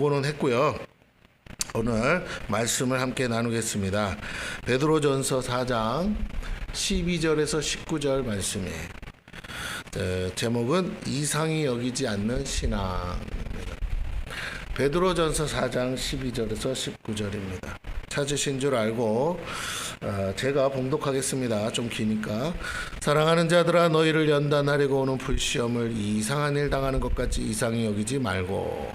보고는 했고요. 오늘 말씀을 함께 나누겠습니다. 베드로전서 4장 12절에서 19절 말씀이에요. 제목은 이상히 여기지 않는 신앙입니다. 베드로전서 4장 12절에서 19절입니다. 찾으신 줄 알고 제가 봉독하겠습니다. 좀 기니까. 사랑하는 자들아, 너희를 연단하려고 오는 불시험을 이상한 일 당하는 것 같이 이상히 여기지 말고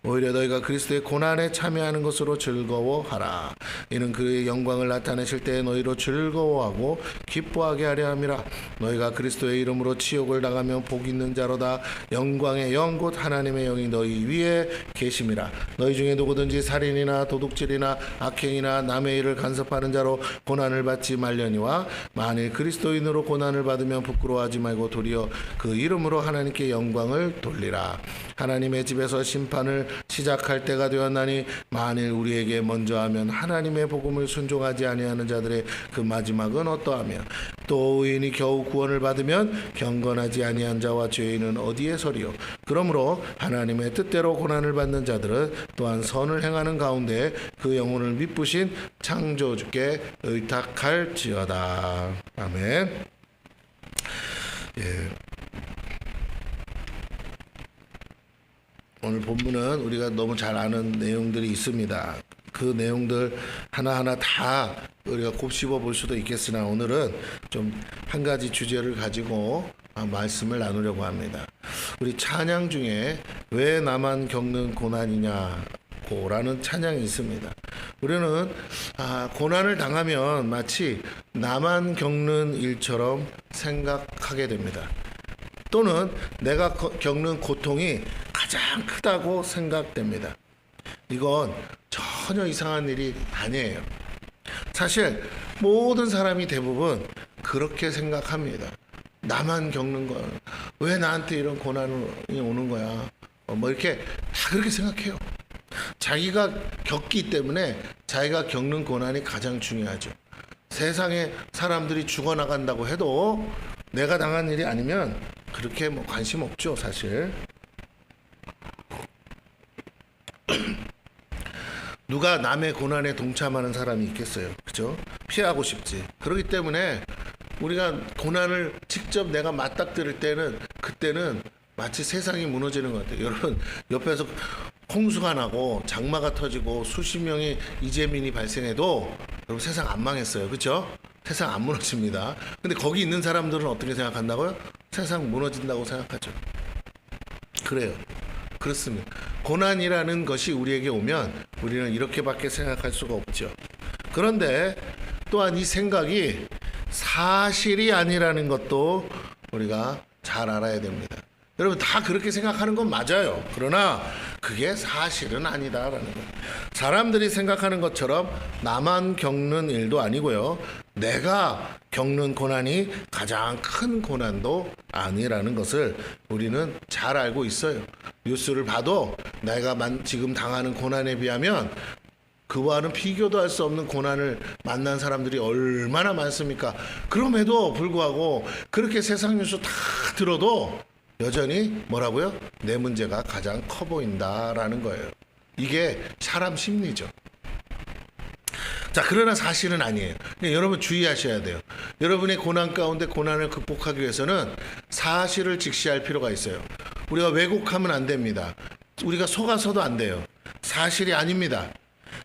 오히려 너희가 그리스도의 고난에 참여하는 것으로 즐거워하라. 이는 그의 영광을 나타내실 때에 너희로 즐거워하고 기뻐하게 하려 함이라. 너희가 그리스도의 이름으로 치욕을 당하면 복 있는 자로다. 영광의 영 곧 하나님의 영이 너희 위에 계심이라. 너희 중에 누구든지 살인이나 도둑질이나 악행이나 남의 일을 간섭하는 자로 고난을 받지 말려니와 만일 그리스도인으로 고난을 받으면 부끄러워하지 말고 도리어 그 이름으로 하나님께 영광을 돌리라. 하나님의 집에서 심판을 시작할 때가 되었나니 만일 우리에게 먼저 하면 하나님의 복음을 순종하지 아니하는 자들의 그 마지막은 어떠하며 또 의인이 겨우 구원을 받으면 경건하지 아니한 자와 죄인은 어디에 서리요. 그러므로 하나님의 뜻대로 고난을 받는 자들은 또한 선을 행하는 가운데 그 영혼을 미쁘신 창조주께 의탁할지어다. 아멘. 오늘 본문은 우리가 너무 잘 아는 내용들이 있습니다. 그 내용들 하나하나 다 우리가 곱씹어 볼 수도 있겠으나 오늘은 좀 한 가지 주제를 가지고 말씀을 나누려고 합니다. 우리 찬양 중에 왜 나만 겪는 고난이냐고 라는 찬양이 있습니다. 우리는 고난을 당하면 마치 나만 겪는 일처럼 생각하게 됩니다. 또는 내가 겪는 고통이 가장 크다고 생각됩니다. 이건 전혀 이상한 일이 아니에요. 사실 모든 사람이 대부분 그렇게 생각합니다. 나만 겪는 거야. 왜 나한테 이런 고난이 오는 거야? 이렇게 다 그렇게 생각해요. 자기가 겪기 때문에 자기가 겪는 고난이 가장 중요하죠. 세상에 사람들이 죽어나간다고 해도 내가 당한 일이 아니면 그렇게 관심 없죠, 사실. 누가 남의 고난에 동참하는 사람이 있겠어요, 그죠? 피하고 싶지. 그렇기 때문에 우리가 고난을 직접 내가 맞닥뜨릴 때는 그때는 마치 세상이 무너지는 것 같아요. 여러분 옆에서 홍수가 나고 장마가 터지고 수십 명의 이재민이 발생해도 여러분 세상 안 망했어요, 그렇죠? 세상 안 무너집니다. 근데 거기 있는 사람들은 어떻게 생각한다고요? 세상 무너진다고 생각하죠. 그래요. 그렇습니다. 고난이라는 것이 우리에게 오면 우리는 이렇게밖에 생각할 수가 없죠. 그런데 또한 이 생각이 사실이 아니라는 것도 우리가 잘 알아야 됩니다. 여러분 다 그렇게 생각하는 건 맞아요. 그러나 그게 사실은 아니다라는 거예요. 사람들이 생각하는 것처럼 나만 겪는 일도 아니고요. 내가 겪는 고난이 가장 큰 고난도 아니라는 것을 우리는 잘 알고 있어요. 뉴스를 봐도 내가 지금 당하는 고난에 비하면 그와는 비교도 할 수 없는 고난을 만난 사람들이 얼마나 많습니까? 그럼에도 불구하고 그렇게 세상 뉴스 다 들어도 여전히 뭐라고요? 내 문제가 가장 커 보인다라는 거예요. 이게 사람 심리죠. 자, 그러나 사실은 아니에요. 여러분 주의하셔야 돼요. 여러분의 고난 가운데 고난을 극복하기 위해서는 사실을 직시할 필요가 있어요. 우리가 왜곡하면 안 됩니다. 우리가 속아서도 안 돼요. 사실이 아닙니다.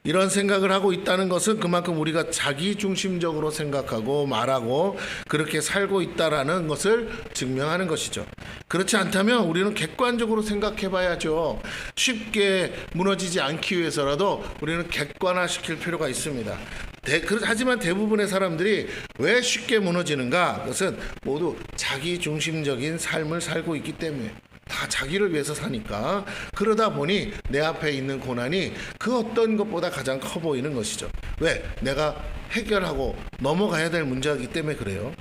이런 생각을 하고 있다는 것은 그만큼 우리가 자기중심적으로 생각하고 말하고 그렇게 살고 있다라는 것을 증명하는 것이죠. 그렇지 않다면 우리는 객관적으로 생각해 봐야죠. 쉽게 무너지지 않기 위해서라도 우리는 객관화시킬 필요가 있습니다. 하지만 대부분의 사람들이 왜 쉽게 무너지는가? 그것은 모두 자기중심적인 삶을 살고 있기 때문에 다 자기를 위해서 사니까 그러다 보니 내 앞에 있는 고난이 그 어떤 것보다 가장 커 보이는 것이죠. 왜? 내가 해결하고 넘어가야 될 문제이기 때문에 그래요.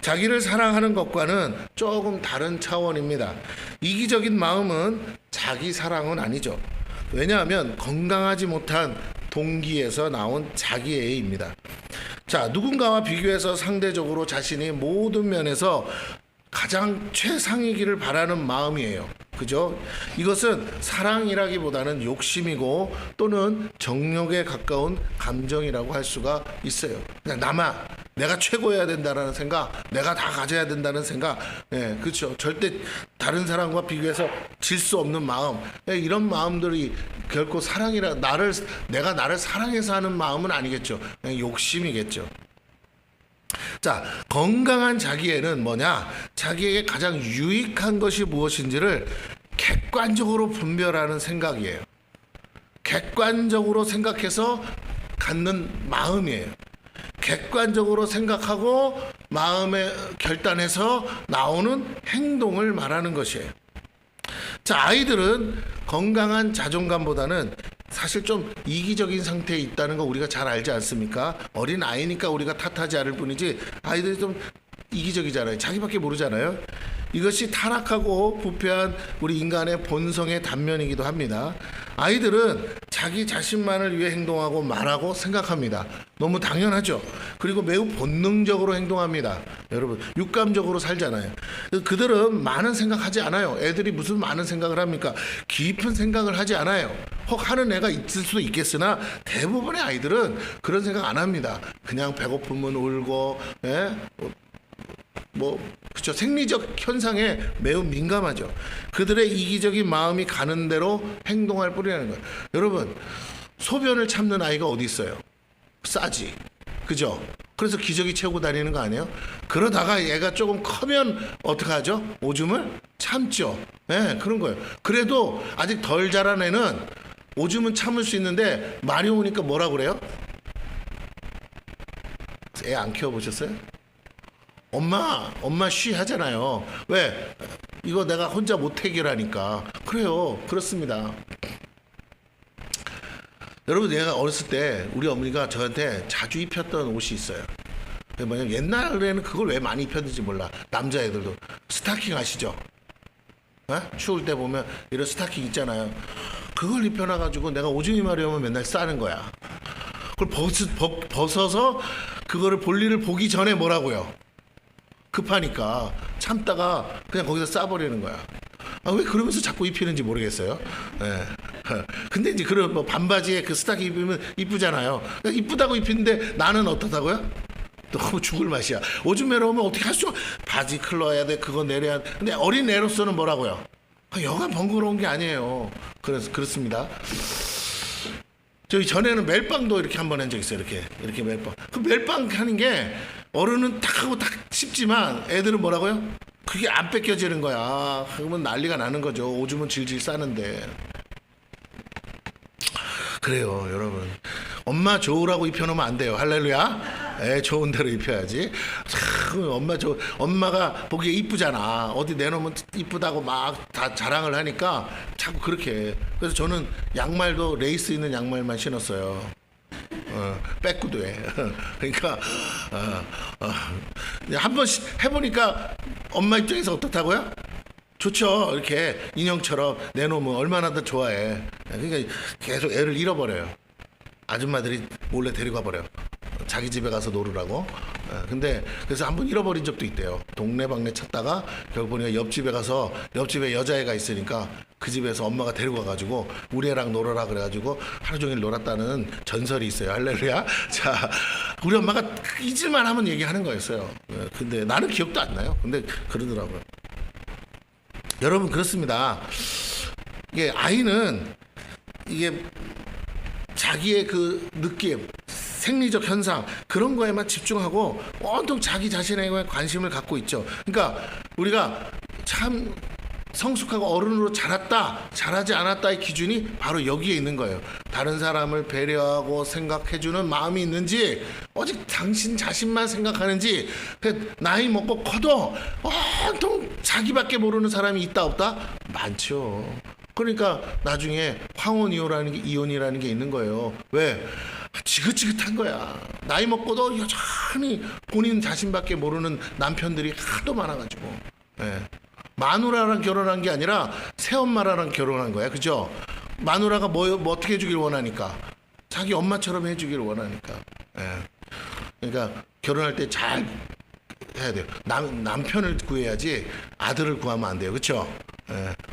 자기를 사랑하는 것과는 조금 다른 차원입니다. 이기적인 마음은 자기 사랑은 아니죠. 왜냐하면 건강하지 못한 동기에서 나온 자기애입니다. 자, 누군가와 비교해서 상대적으로 자신이 모든 면에서 가장 최상이기를 바라는 마음이에요. 그죠? 이것은 사랑이라기보다는 욕심이고 또는 정욕에 가까운 감정이라고 할 수가 있어요. 그냥 내가 최고여야 된다는 생각, 내가 다 가져야 된다는 생각, 그렇죠. 절대 다른 사람과 비교해서 질 수 없는 마음, 이런 마음들이 결코 내가 나를 사랑해서 하는 마음은 아니겠죠. 그냥 욕심이겠죠. 자, 건강한 자기애는 뭐냐? 자기에게 가장 유익한 것이 무엇인지를 객관적으로 분별하는 생각이에요. 객관적으로 생각해서 갖는 마음이에요. 객관적으로 생각하고 마음에 결단해서 나오는 행동을 말하는 것이에요. 자, 아이들은 건강한 자존감보다는 사실 좀 이기적인 상태에 있다는 거 우리가 잘 알지 않습니까? 어린 아이니까 우리가 탓하지 않을 뿐이지 아이들이 좀 이기적이잖아요. 자기밖에 모르잖아요. 이것이 타락하고 부패한 우리 인간의 본성의 단면이기도 합니다. 아이들은 자기 자신만을 위해 행동하고 말하고 생각합니다. 너무 당연하죠. 그리고 매우 본능적으로 행동합니다. 여러분, 육감적으로 살잖아요. 그들은 많은 생각하지 않아요. 애들이 무슨 많은 생각을 합니까? 깊은 생각을 하지 않아요. 혹 하는 애가 있을 수도 있겠으나 대부분의 아이들은 그런 생각 안 합니다. 그냥 배고프면 울고, 그렇죠. 생리적 현상에 매우 민감하죠. 그들의 이기적인 마음이 가는 대로 행동할 뿐이라는 거예요. 여러분, 소변을 참는 아이가 어디 있어요? 싸지. 그죠? 그래서 기저귀 채우고 다니는 거 아니에요? 그러다가 얘가 조금 크면 어떡하죠? 오줌을 참죠. 그런 거예요. 그래도 아직 덜 자란 애는 오줌은 참을 수 있는데 말이 오니까 뭐라 그래요? 애 안 키워보셨어요? 엄마 쉬 하잖아요. 왜? 이거 내가 혼자 못 해결하니까. 그래요. 그렇습니다. 여러분, 내가 어렸을 때 우리 어머니가 저한테 자주 입혔던 옷이 있어요. 뭐냐면 옛날에는 그걸 왜 많이 입혔는지 몰라. 남자애들도 스타킹 아시죠? 추울 때 보면 이런 스타킹 있잖아요. 그걸 입혀놔가지고 내가 오줌이 마려우면 맨날 싸는 거야. 그걸 벗어서 그거를 볼일을 보기 전에 뭐라고요? 급하니까 참다가 그냥 거기서 싸버리는 거야. 왜 그러면서 자꾸 입히는지 모르겠어요. 근데 이제 그런 반바지에 그 스타킹 입으면 이쁘잖아요. 이쁘다고 입히는데 나는 어떻다고요? 너무 죽을 맛이야. 오줌 내려오면 어떻게 할 수? 바지 클러야 돼. 그거 내려야 돼. 근데 어린 애로서는 뭐라고요? 여간 번거로운 게 아니에요. 그래서 그렇습니다. 저희 전에는 멜빵도 이렇게 한번 한 적 있어요. 이렇게 멜빵. 그 멜빵 하는 게 어른은 탁 하고 탁 씹지만 애들은 뭐라고요? 그게 안 뺏겨지는 거야. 그러면 난리가 나는 거죠. 오줌은 질질 싸는데. 그래요, 여러분. 엄마 좋으라고 입혀놓으면 안 돼요. 할렐루야. 좋은 대로 입혀야지. 엄마가 보기에 이쁘잖아. 어디 내놓으면 이쁘다고 막 다 자랑을 하니까 자꾸 그렇게 해. 그래서 저는 양말도 레이스 있는 양말만 신었어요. 빼꾸도 해. 그러니까 한번 해보니까 엄마 입장에서 어떻다고요? 좋죠. 이렇게 인형처럼 내놓으면 얼마나 더 좋아해. 그러니까 계속 애를 잃어버려요. 아줌마들이 몰래 데리고 가버려요. 자기 집에 가서 놀으라고. 근데 그래서 한번 잃어버린 적도 있대요. 동네방네 찾다가 결국 보니까 옆집에 가서 옆집에 여자애가 있으니까 그 집에서 엄마가 데리고 가가지고 우리 애랑 놀아라 그래가지고 하루 종일 놀았다는 전설이 있어요. 할렐루야. 자, 우리 엄마가 잊을만 하면 얘기하는 거였어요. 근데 나는 기억도 안 나요. 근데 그러더라고요. 여러분, 그렇습니다. 이게 아이는 이게 자기의 그 느낌, 생리적 현상 그런 거에만 집중하고 온통 자기 자신에게 관심을 갖고 있죠. 그러니까 우리가 참 성숙하고 어른으로 자랐다, 자라지 않았다의 기준이 바로 여기에 있는 거예요. 다른 사람을 배려하고 생각해주는 마음이 있는지, 오직 당신 자신만 생각하는지. 나이 먹고 커도 온통 자기밖에 모르는 사람이 있다 없다? 많죠. 그러니까 나중에 이혼이라는 게 있는 거예요. 왜? 지긋지긋한 거야. 나이 먹고도 여전히 본인 자신밖에 모르는 남편들이 하도 많아가지고. 마누라랑 결혼한 게 아니라 새엄마랑 결혼한 거야. 그죠? 마누라가 뭐 어떻게 해주길 원하니까? 자기 엄마처럼 해주길 원하니까. 그러니까 결혼할 때 잘 해야 돼요. 남편을 구해야지 아들을 구하면 안 돼요. 그렇죠?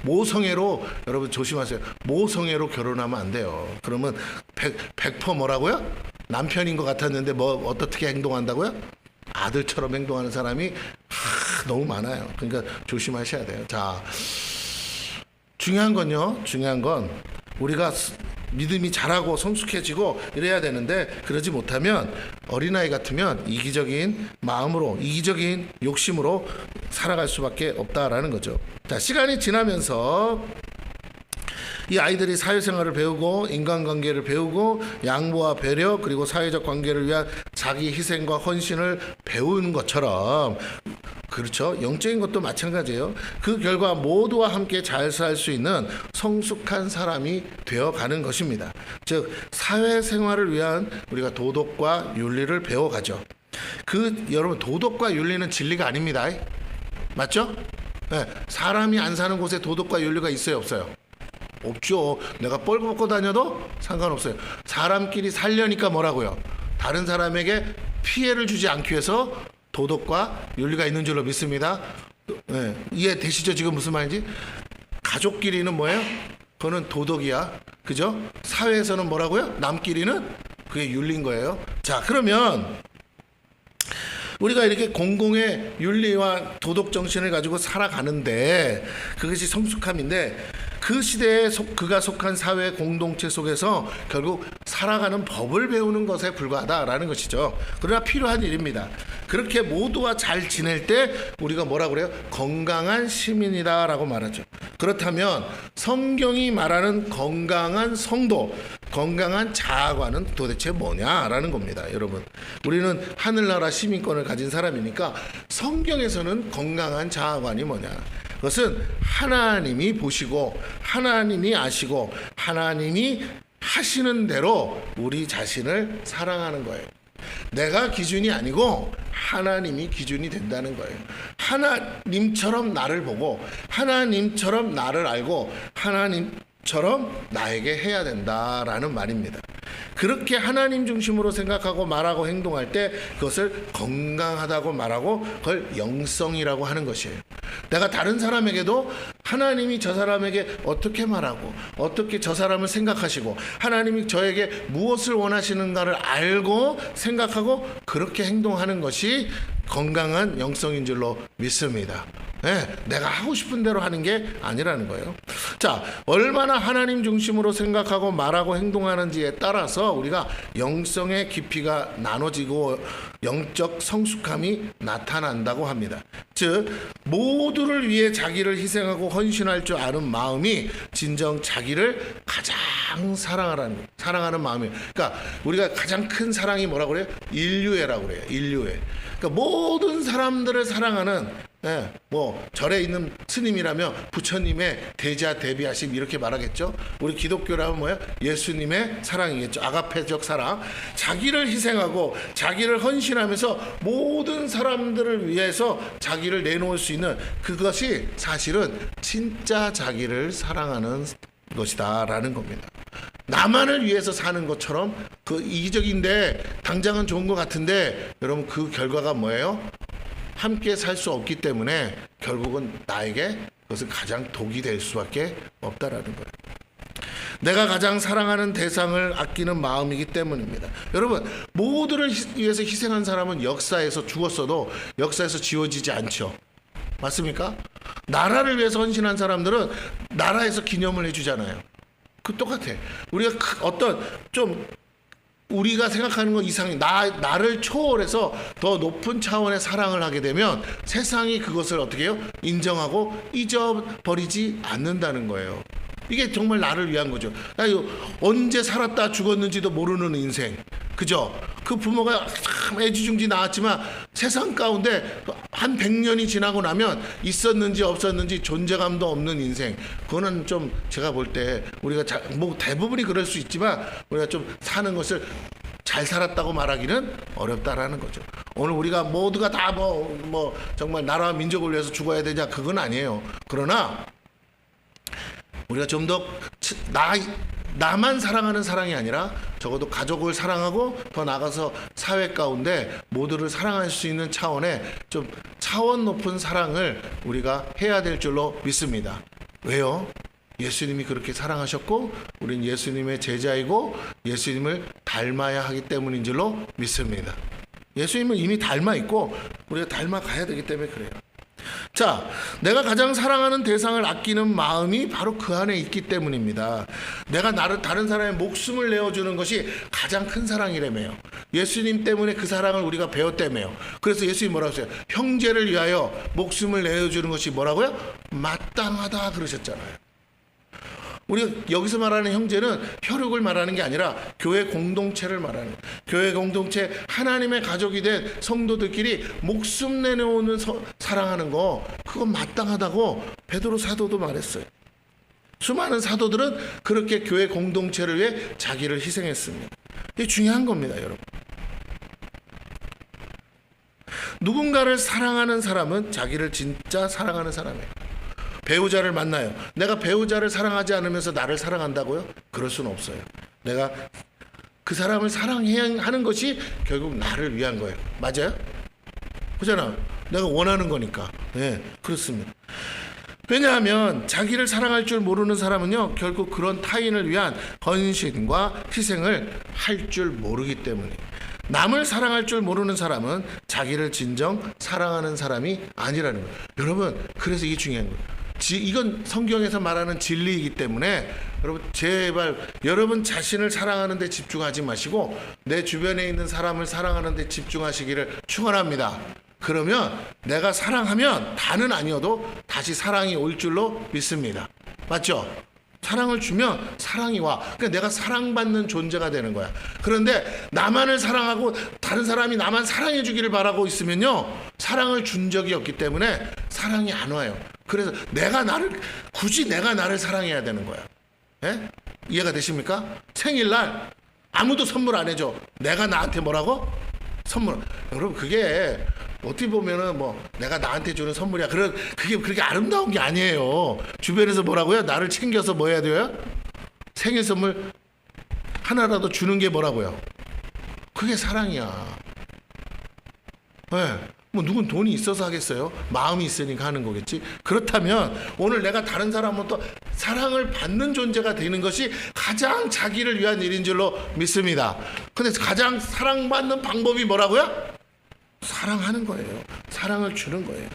모성애로 여러분 조심하세요. 모성애로 결혼하면 안 돼요. 그러면 100% 뭐라고요? 남편인 것 같았는데 뭐 어떻게 행동한다고요? 아들처럼 행동하는 사람이 너무 많아요. 그러니까 조심하셔야 돼요. 자, 중요한 건 우리가 믿음이 자라고 성숙해지고 이래야 되는데, 그러지 못하면 어린아이 같으면 이기적인 마음으로, 이기적인 욕심으로 살아갈 수밖에 없다라는 거죠. 자, 시간이 지나면서 이 아이들이 사회생활을 배우고 인간관계를 배우고 양보와 배려 그리고 사회적 관계를 위한 자기 희생과 헌신을 배우는 것처럼, 그렇죠, 영적인 것도 마찬가지예요. 그 결과 모두와 함께 잘 살 수 있는 성숙한 사람이 되어가는 것입니다. 즉 사회생활을 위한 우리가 도덕과 윤리를 배워가죠. 여러분, 도덕과 윤리는 진리가 아닙니다. 맞죠? 네, 사람이 안 사는 곳에 도덕과 윤리가 있어요, 없어요? 없죠. 내가 뻘겋고 다녀도 상관없어요. 사람끼리 살려니까 뭐라고요? 다른 사람에게 피해를 주지 않기 위해서 도덕과 윤리가 있는 줄로 믿습니다. 네, 이해되시죠? 지금 무슨 말인지? 가족끼리는 뭐예요? 그거는 도덕이야. 그죠? 사회에서는 뭐라고요? 남끼리는 그게 윤리인 거예요. 자, 그러면 우리가 이렇게 공공의 윤리와 도덕 정신을 가지고 살아가는데, 그것이 성숙함인데, 그 시대에 그가 속한 사회 공동체 속에서 결국 살아가는 법을 배우는 것에 불과하다라는 것이죠. 그러나 필요한 일입니다. 그렇게 모두와 잘 지낼 때 우리가 뭐라 그래요? 건강한 시민이다라고 말하죠. 그렇다면 성경이 말하는 건강한 성도, 건강한 자아관은 도대체 뭐냐라는 겁니다. 여러분, 우리는 하늘나라 시민권을 가진 사람이니까 성경에서는 건강한 자아관이 뭐냐? 그것은 하나님이 보시고 하나님이 아시고 하나님이 하시는 대로 우리 자신을 사랑하는 거예요. 내가 기준이 아니고 하나님이 기준이 된다는 거예요. 하나님처럼 나를 보고 하나님처럼 나를 알고 하나님처럼 나에게 해야 된다라는 말입니다. 그렇게 하나님 중심으로 생각하고 말하고 행동할 때 그것을 건강하다고 말하고 그걸 영성이라고 하는 것이에요. 내가 다른 사람에게도 하나님이 저 사람에게 어떻게 말하고 어떻게 저 사람을 생각하시고 하나님이 저에게 무엇을 원하시는가를 알고 생각하고 그렇게 행동하는 것이 건강한 영성인 줄로 믿습니다. 네, 내가 하고 싶은 대로 하는 게 아니라는 거예요. 자, 얼마나 하나님 중심으로 생각하고 말하고 행동하는지에 따라서 우리가 영성의 깊이가 나눠지고 영적 성숙함이 나타난다고 합니다. 즉 모두를 위해 자기를 희생하고 헌신할 줄 아는 마음이 진정 자기를 가장 사랑하는 마음이에요. 그러니까 우리가 가장 큰 사랑이 뭐라고 그래요? 인류애라고 그래요. 인류애. 그러니까 모든 사람들을 사랑하는, 뭐 절에 있는 스님이라면 부처님의 대자 대비하심 이렇게 말하겠죠. 우리 기독교라면 뭐예요? 예수님의 사랑이겠죠. 아가페적 사랑. 자기를 희생하고 자기를 헌신하면서 모든 사람들을 위해서 자기를 내놓을 수 있는 그것이 사실은 진짜 자기를 사랑하는 것이다라는 겁니다. 나만을 위해서 사는 것처럼 그 이기적인데 당장은 좋은 것 같은데 여러분 그 결과가 뭐예요? 함께 살 수 없기 때문에 결국은 나에게 그것은 가장 독이 될 수밖에 없다라는 거예요. 내가 가장 사랑하는 대상을 아끼는 마음이기 때문입니다. 여러분, 모두를 위해서 희생한 사람은 역사에서 죽었어도 역사에서 지워지지 않죠. 맞습니까? 나라를 위해서 헌신한 사람들은 나라에서 기념을 해주잖아요. 그 똑같아. 우리가 어떤 좀 우리가 생각하는 것 이상이 나를 초월해서 더 높은 차원의 사랑을 하게 되면 세상이 그것을 어떻게 해요? 인정하고 잊어버리지 않는다는 거예요. 이게 정말 나를 위한 거죠. 나 이거 언제 살았다 죽었는지도 모르는 인생. 그죠? 그 부모가 참 애지중지 낳았지만 세상 가운데 한 100년이 지나고 나면 있었는지 없었는지 존재감도 없는 인생. 그거는 좀 제가 볼 때 우리가 뭐 대부분이 그럴 수 있지만 우리가 좀 사는 것을 잘 살았다고 말하기는 어렵다라는 거죠. 오늘 우리가 모두가 다 뭐 정말 나라와 민족을 위해서 죽어야 되냐 그건 아니에요. 그러나 우리가 좀 더 나만 사랑하는 사랑이 아니라 적어도 가족을 사랑하고 더 나아가서 사회 가운데 모두를 사랑할 수 있는 차원의 좀 차원 높은 사랑을 우리가 해야 될 줄로 믿습니다. 왜요? 예수님이 그렇게 사랑하셨고 우린 예수님의 제자이고 예수님을 닮아야 하기 때문인 줄로 믿습니다. 예수님을 이미 닮아 있고 우리가 닮아 가야 되기 때문에 그래요. 자, 내가 가장 사랑하는 대상을 아끼는 마음이 바로 그 안에 있기 때문입니다. 내가 다른 사람의 목숨을 내어주는 것이 가장 큰 사랑이라며요. 예수님 때문에 그 사랑을 우리가 배웠다며요. 그래서 예수님 뭐라고 했어요? 형제를 위하여 목숨을 내어주는 것이 뭐라고요? 마땅하다 그러셨잖아요. 우리가 여기서 말하는 형제는 혈육을 말하는 게 아니라 교회 공동체를 말하는 거예요. 교회 공동체 하나님의 가족이 된 성도들끼리 목숨 내놓는 사랑하는 거 그건 마땅하다고 베드로 사도도 말했어요. 수많은 사도들은 그렇게 교회 공동체를 위해 자기를 희생했습니다. 이게 중요한 겁니다, 여러분. 누군가를 사랑하는 사람은 자기를 진짜 사랑하는 사람이에요. 배우자를 만나요. 내가 배우자를 사랑하지 않으면서 나를 사랑한다고요? 그럴 수는 없어요. 내가 그 사람을 사랑해야 하는 것이 결국 나를 위한 거예요. 맞아요? 그잖아. 내가 원하는 거니까. 네, 그렇습니다. 왜냐하면 자기를 사랑할 줄 모르는 사람은요, 결국 그런 타인을 위한 헌신과 희생을 할 줄 모르기 때문에. 남을 사랑할 줄 모르는 사람은 자기를 진정 사랑하는 사람이 아니라는 거예요. 여러분, 그래서 이게 중요한 거예요. 이건 성경에서 말하는 진리이기 때문에 여러분 제발 여러분 자신을 사랑하는 데 집중하지 마시고 내 주변에 있는 사람을 사랑하는 데 집중하시기를 축원합니다. 그러면 내가 사랑하면 다는 아니어도 다시 사랑이 올 줄로 믿습니다. 맞죠? 사랑을 주면 사랑이 와. 그러니까 내가 사랑받는 존재가 되는 거야. 그런데 나만을 사랑하고 다른 사람이 나만 사랑해 주기를 바라고 있으면요, 사랑을 준 적이 없기 때문에 사랑이 안 와요. 그래서 굳이 내가 나를 사랑해야 되는 거야. 예? 이해가 되십니까? 생일날 아무도 선물 안 해줘. 내가 나한테 뭐라고? 선물. 여러분, 그게 어떻게 보면은 뭐 내가 나한테 주는 선물이야. 그게 그렇게 아름다운 게 아니에요. 주변에서 뭐라고요? 나를 챙겨서 뭐 해야 돼요? 생일 선물 하나라도 주는 게 뭐라고요? 그게 사랑이야. 네. 뭐 누군 돈이 있어서 하겠어요? 마음이 있으니까 하는 거겠지. 그렇다면 오늘 내가 다른 사람부터 사랑을 받는 존재가 되는 것이 가장 자기를 위한 일인 줄로 믿습니다. 근데 가장 사랑받는 방법이 뭐라고요? 사랑하는 거예요. 사랑을 주는 거예요.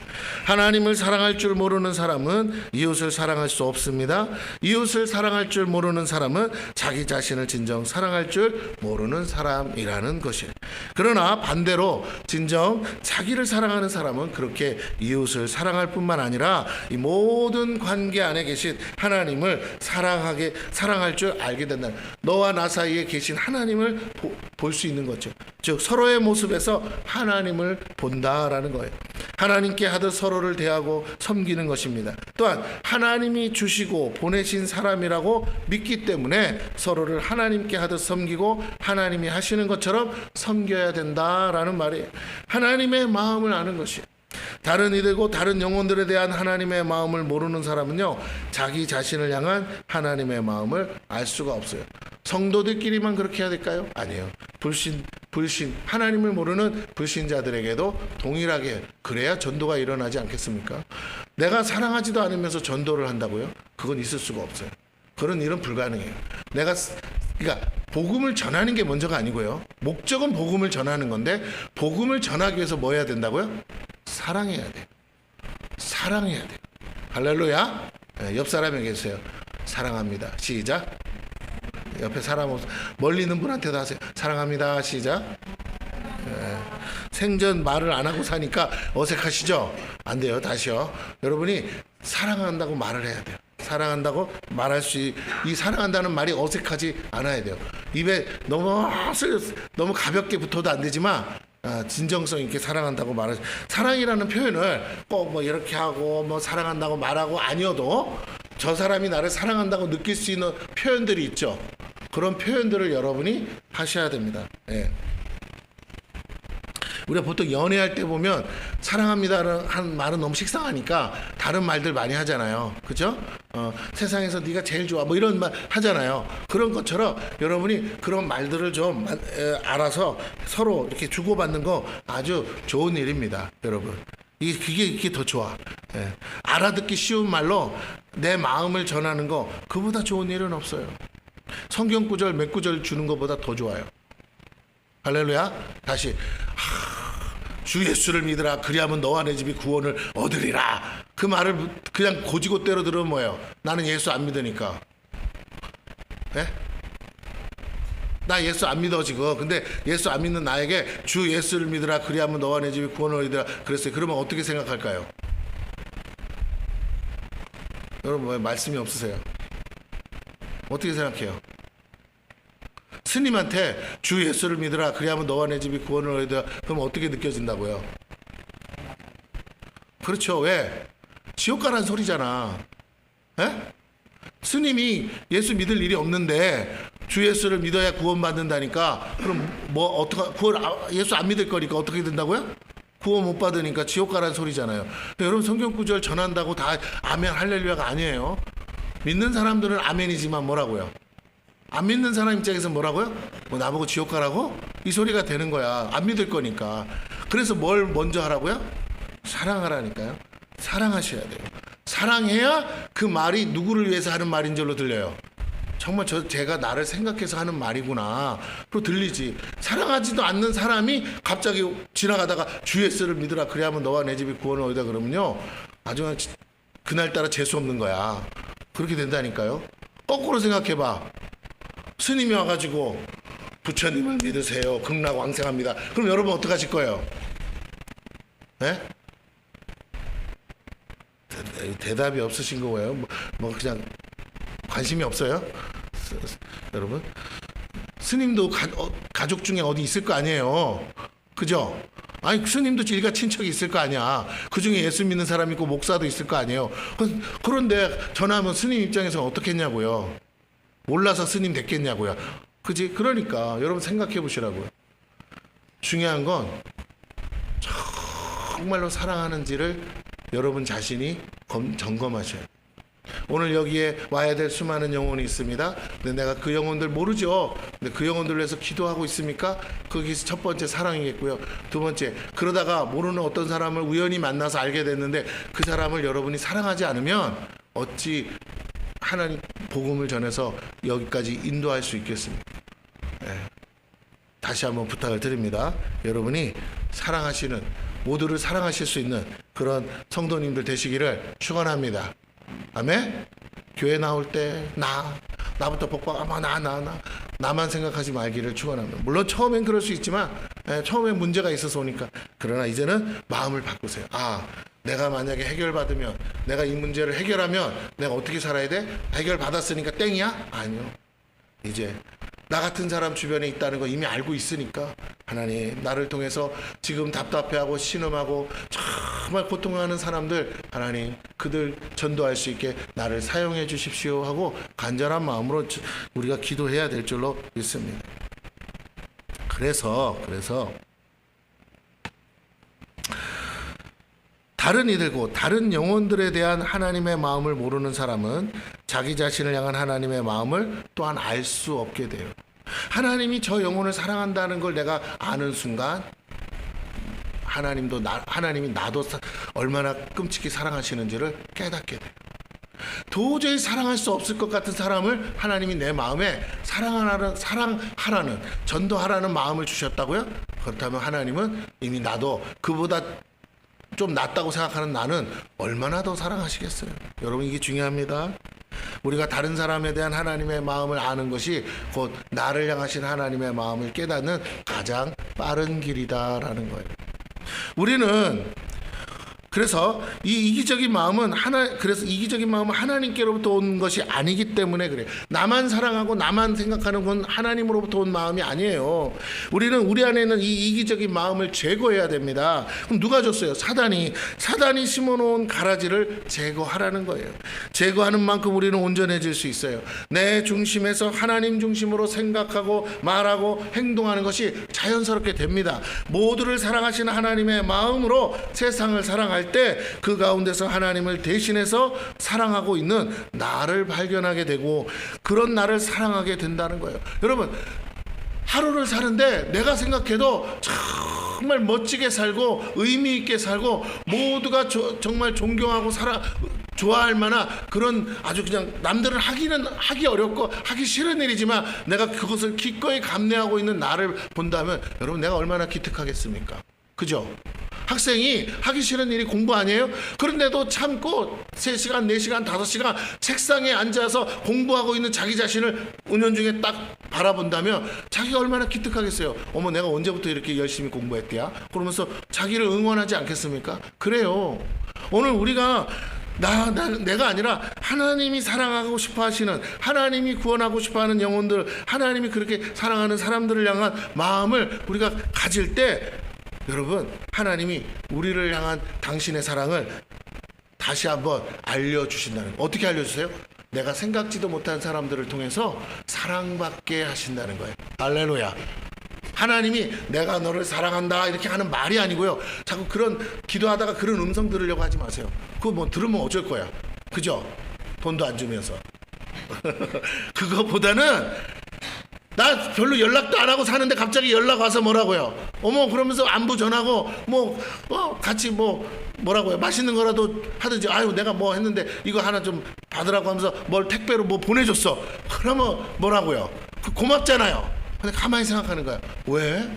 하나님을 사랑할 줄 모르는 사람은 이웃을 사랑할 수 없습니다. 이웃을 사랑할 줄 모르는 사람은 자기 자신을 진정 사랑할 줄 모르는 사람이라는 것이에요. 그러나 반대로 진정 자기를 사랑하는 사람은 그렇게 이웃을 사랑할 뿐만 아니라 이 모든 관계 안에 계신 하나님을 사랑할 줄 알게 된다. 너와 나 사이에 계신 하나님을 볼 수 있는 거죠. 즉 서로의 모습에서 하나님을 본다라는 거예요. 하나님께 하듯 서로를 대하고 섬기는 것입니다. 또한 하나님이 주시고 보내신 사람이라고 믿기 때문에 서로를 하나님께 하듯 섬기고 하나님이 하시는 것처럼 섬겨야 된다라는 말이에요. 하나님의 마음을 아는 것이에요. 다른 이들고 다른 영혼들에 대한 하나님의 마음을 모르는 사람은요, 자기 자신을 향한 하나님의 마음을 알 수가 없어요. 성도들끼리만 그렇게 해야 될까요? 아니에요. 불신 하나님을 모르는 불신자들에게도 동일하게 그래야 전도가 일어나지 않겠습니까? 내가 사랑하지도 않으면서 전도를 한다고요? 그건 있을 수가 없어요. 그런 일은 불가능해요. 그러니까 복음을 전하는 게 먼저가 아니고요. 목적은 복음을 전하는 건데 복음을 전하기 위해서 뭐 해야 된다고요? 사랑해야 돼. 사랑해야 돼. 할렐루야. 네, 옆 사람에게 계세요. 사랑합니다. 시작. 옆에 사람 멀리 있는 분한테도 하세요. 사랑합니다. 시작. 네. 생전 말을 안 하고 사니까 어색하시죠? 안 돼요. 다시요. 여러분이 사랑한다고 말을 해야 돼요. 사랑한다고 말할 이 사랑한다는 말이 어색하지 않아야 돼요. 입에 너무 가볍게 붙어도 안 되지만 진정성 있게 사랑한다고 말하죠. 사랑이라는 표현을 꼭 뭐 이렇게 하고 뭐 사랑한다고 말하고 아니어도 저 사람이 나를 사랑한다고 느낄 수 있는 표현들이 있죠. 그런 표현들을 여러분이 하셔야 됩니다. 예. 우리가 보통 연애할 때 보면 사랑합니다라는 말은 너무 식상하니까 다른 말들 많이 하잖아요. 그죠? 세상에서 네가 제일 좋아 뭐 이런 말 하잖아요. 그런 것처럼 여러분이 그런 말들을 좀 알아서 서로 이렇게 주고받는 거 아주 좋은 일입니다. 여러분. 그게 더 좋아. 예. 알아듣기 쉬운 말로 내 마음을 전하는 거 그보다 좋은 일은 없어요. 성경 구절 몇 구절 주는 것보다 더 좋아요. 할렐루야. 다시 주 예수를 믿으라 그리하면 너와 내 집이 구원을 얻으리라. 그 말을 그냥 고지고대로 들으면 뭐예요? 나는 예수 안 믿으니까. 예? 나 예수 안 믿어 지금. 근데 예수 안 믿는 나에게 주 예수를 믿으라 그리하면 너와 내 집이 구원을 얻으리라 그랬어요. 그러면 어떻게 생각할까요? 여러분 왜 말씀이 없으세요? 어떻게 생각해요? 스님한테 주 예수를 믿으라 그리하면 너와 내 집이 구원을 얻으리라 그럼 어떻게 느껴진다고요? 그렇죠. 왜? 지옥 가란 소리잖아. 에? 스님이 예수 믿을 일이 없는데 주 예수를 믿어야 구원받는다니까. 그럼 뭐 어떻게 예수 안 믿을 거니까 어떻게 된다고요? 구원 못 받으니까 지옥 가란 소리잖아요. 여러분 성경 구절 전한다고 다 아멘 할렐루야가 아니에요. 믿는 사람들은 아멘이지만 뭐라고요? 안 믿는 사람 입장에서 뭐라고요? 뭐 나보고 지옥 가라고? 이 소리가 되는 거야. 안 믿을 거니까. 그래서 뭘 먼저 하라고요? 사랑하라니까요. 사랑하셔야 돼요. 사랑해야 그 말이 누구를 위해서 하는 말인 줄로 들려요. 정말 제가 나를 생각해서 하는 말이구나. 또 들리지. 사랑하지도 않는 사람이 갑자기 지나가다가 주 예수를 믿으라 그래야만 너와 내 집이 구원을 얻으다 그러면요. 아주 그날따라 재수 없는 거야. 그렇게 된다니까요. 거꾸로 생각해봐. 스님이 와가지고 부처님을 믿으세요. 극락왕생합니다. 그럼 여러분 어떡하실 거예요? 네? 대답이 없으신 거예요? 뭐 그냥 관심이 없어요? 여러분 스님도 가족 중에 어디 있을 거 아니에요. 그죠? 아니 스님도 일가 친척이 있을 거 아니야. 그 중에 예수 믿는 사람이 있고 목사도 있을 거 아니에요. 그런데 전화하면 스님 입장에서 어떻게 했냐고요. 몰라서 스님 됐겠냐고요. 그지? 그러니까 여러분 생각해 보시라고요. 중요한 건 정말로 사랑하는지를 여러분 자신이 점검하셔야 돼요. 오늘 여기에 와야 될 수많은 영혼이 있습니다. 근데 내가 그 영혼들 모르죠. 근데 그 영혼들을 위해서 기도하고 있습니까? 그게 첫 번째 사랑이겠고요. 두 번째, 그러다가 모르는 어떤 사람을 우연히 만나서 알게 됐는데 그 사람을 여러분이 사랑하지 않으면 어찌 하나님 복음을 전해서 여기까지 인도할 수 있겠습니까? 네. 다시 한번 부탁을 드립니다. 여러분이 사랑하시는, 모두를 사랑하실 수 있는 그런 성도님들 되시기를 축원합니다. 아멘. 교회 나올 때 나부터 복받아 나만 생각하지 말기를 축원합니다. 물론 처음엔 그럴 수 있지만 처음엔 문제가 있어서 오니까. 그러나 이제는 마음을 바꾸세요. 내가 만약에 해결받으면, 내가 이 문제를 해결하면 내가 어떻게 살아야 돼? 해결받았으니까 땡이야? 아니요. 이제 나 같은 사람 주변에 있다는 거 이미 알고 있으니까 하나님, 나를 통해서 지금 답답해하고 신음하고 정말 고통하는 사람들, 하나님 그들 전도할 수 있게 나를 사용해 주십시오 하고 간절한 마음으로 우리가 기도해야 될 줄로 믿습니다. 그래서 다른 이들고 다른 영혼들에 대한 하나님의 마음을 모르는 사람은 자기 자신을 향한 하나님의 마음을 또한 알 수 없게 돼요. 하나님이 저 영혼을 사랑한다는 걸 내가 아는 순간 하나님이 나도 얼마나 끔찍히 사랑하시는지를 깨닫게 돼요. 도저히 사랑할 수 없을 것 같은 사람을 하나님이 내 마음에 사랑하라는, 전도하라는 마음을 주셨다고요? 그렇다면 하나님은 이미 나도 그보다 좀 낫다고 생각하는 나는 얼마나 더 사랑하시겠어요. 여러분, 이게 중요합니다. 우리가 다른 사람에 대한 하나님의 마음을 아는 것이 곧 나를 향하신 하나님의 마음을 깨닫는 가장 빠른 길이다라는 거예요. 우리는 그래서 이 이기적인 마음은 하나님께로부터 온 것이 아니기 때문에 그래요. 나만 사랑하고 나만 생각하는 건 하나님으로부터 온 마음이 아니에요. 우리는 우리 안에 있는 이 이기적인 마음을 제거해야 됩니다. 그럼 누가 줬어요? 사단이 심어놓은 가라지를 제거하라는 거예요. 제거하는 만큼 우리는 온전해질 수 있어요. 내 중심에서 하나님 중심으로 생각하고 말하고 행동하는 것이 자연스럽게 됩니다. 모두를 사랑하시는 하나님의 마음으로 세상을 사랑할 때 그 가운데서 하나님을 대신해서 사랑하고 있는 나를 발견하게 되고 그런 나를 사랑하게 된다는 거예요. 여러분, 하루를 사는데 내가 생각해도 정말 멋지게 살고 의미 있게 살고 모두가 정말 존경하고 좋아할 만한 그런 아주 그냥 남들은 하기 어렵고 하기 싫은 일이지만 내가 그것을 기꺼이 감내하고 있는 나를 본다면 여러분 내가 얼마나 기특하겠습니까? 그죠? 학생이 하기 싫은 일이 공부 아니에요? 그런데도 참고 3시간, 4시간, 5시간 책상에 앉아서 공부하고 있는 자기 자신을 은연중에 딱 바라본다면 자기가 얼마나 기특하겠어요. 어머 내가 언제부터 이렇게 열심히 공부했대야? 그러면서 자기를 응원하지 않겠습니까? 그래요. 오늘 우리가 내가 아니라 하나님이 사랑하고 싶어 하시는, 하나님이 구원하고 싶어 하는 영혼들, 하나님이 그렇게 사랑하는 사람들을 향한 마음을 우리가 가질 때 여러분 하나님이 우리를 향한 당신의 사랑을 다시 한번 알려주신다는 거예요. 어떻게 알려주세요? 내가 생각지도 못한 사람들을 통해서 사랑받게 하신다는 거예요. 할렐루야. 하나님이 내가 너를 사랑한다 이렇게 하는 말이 아니고요. 자꾸 그런 기도하다가 그런 음성 들으려고 하지 마세요. 그거 뭐 들으면 어쩔 거야. 그죠? 돈도 안 주면서. 그거보다는 나 별로 연락도 안 하고 사는데 갑자기 연락 와서 뭐라고요? 어머 그러면서 안부 전하고 같이 뭐라고요? 맛있는 거라도 하든지 아유 내가 뭐 했는데 이거 하나 좀 받으라고 하면서 뭘 택배로 뭐 보내줬어. 그러면 뭐라고요? 고맙잖아요. 근데 가만히 생각하는 거야. 왜?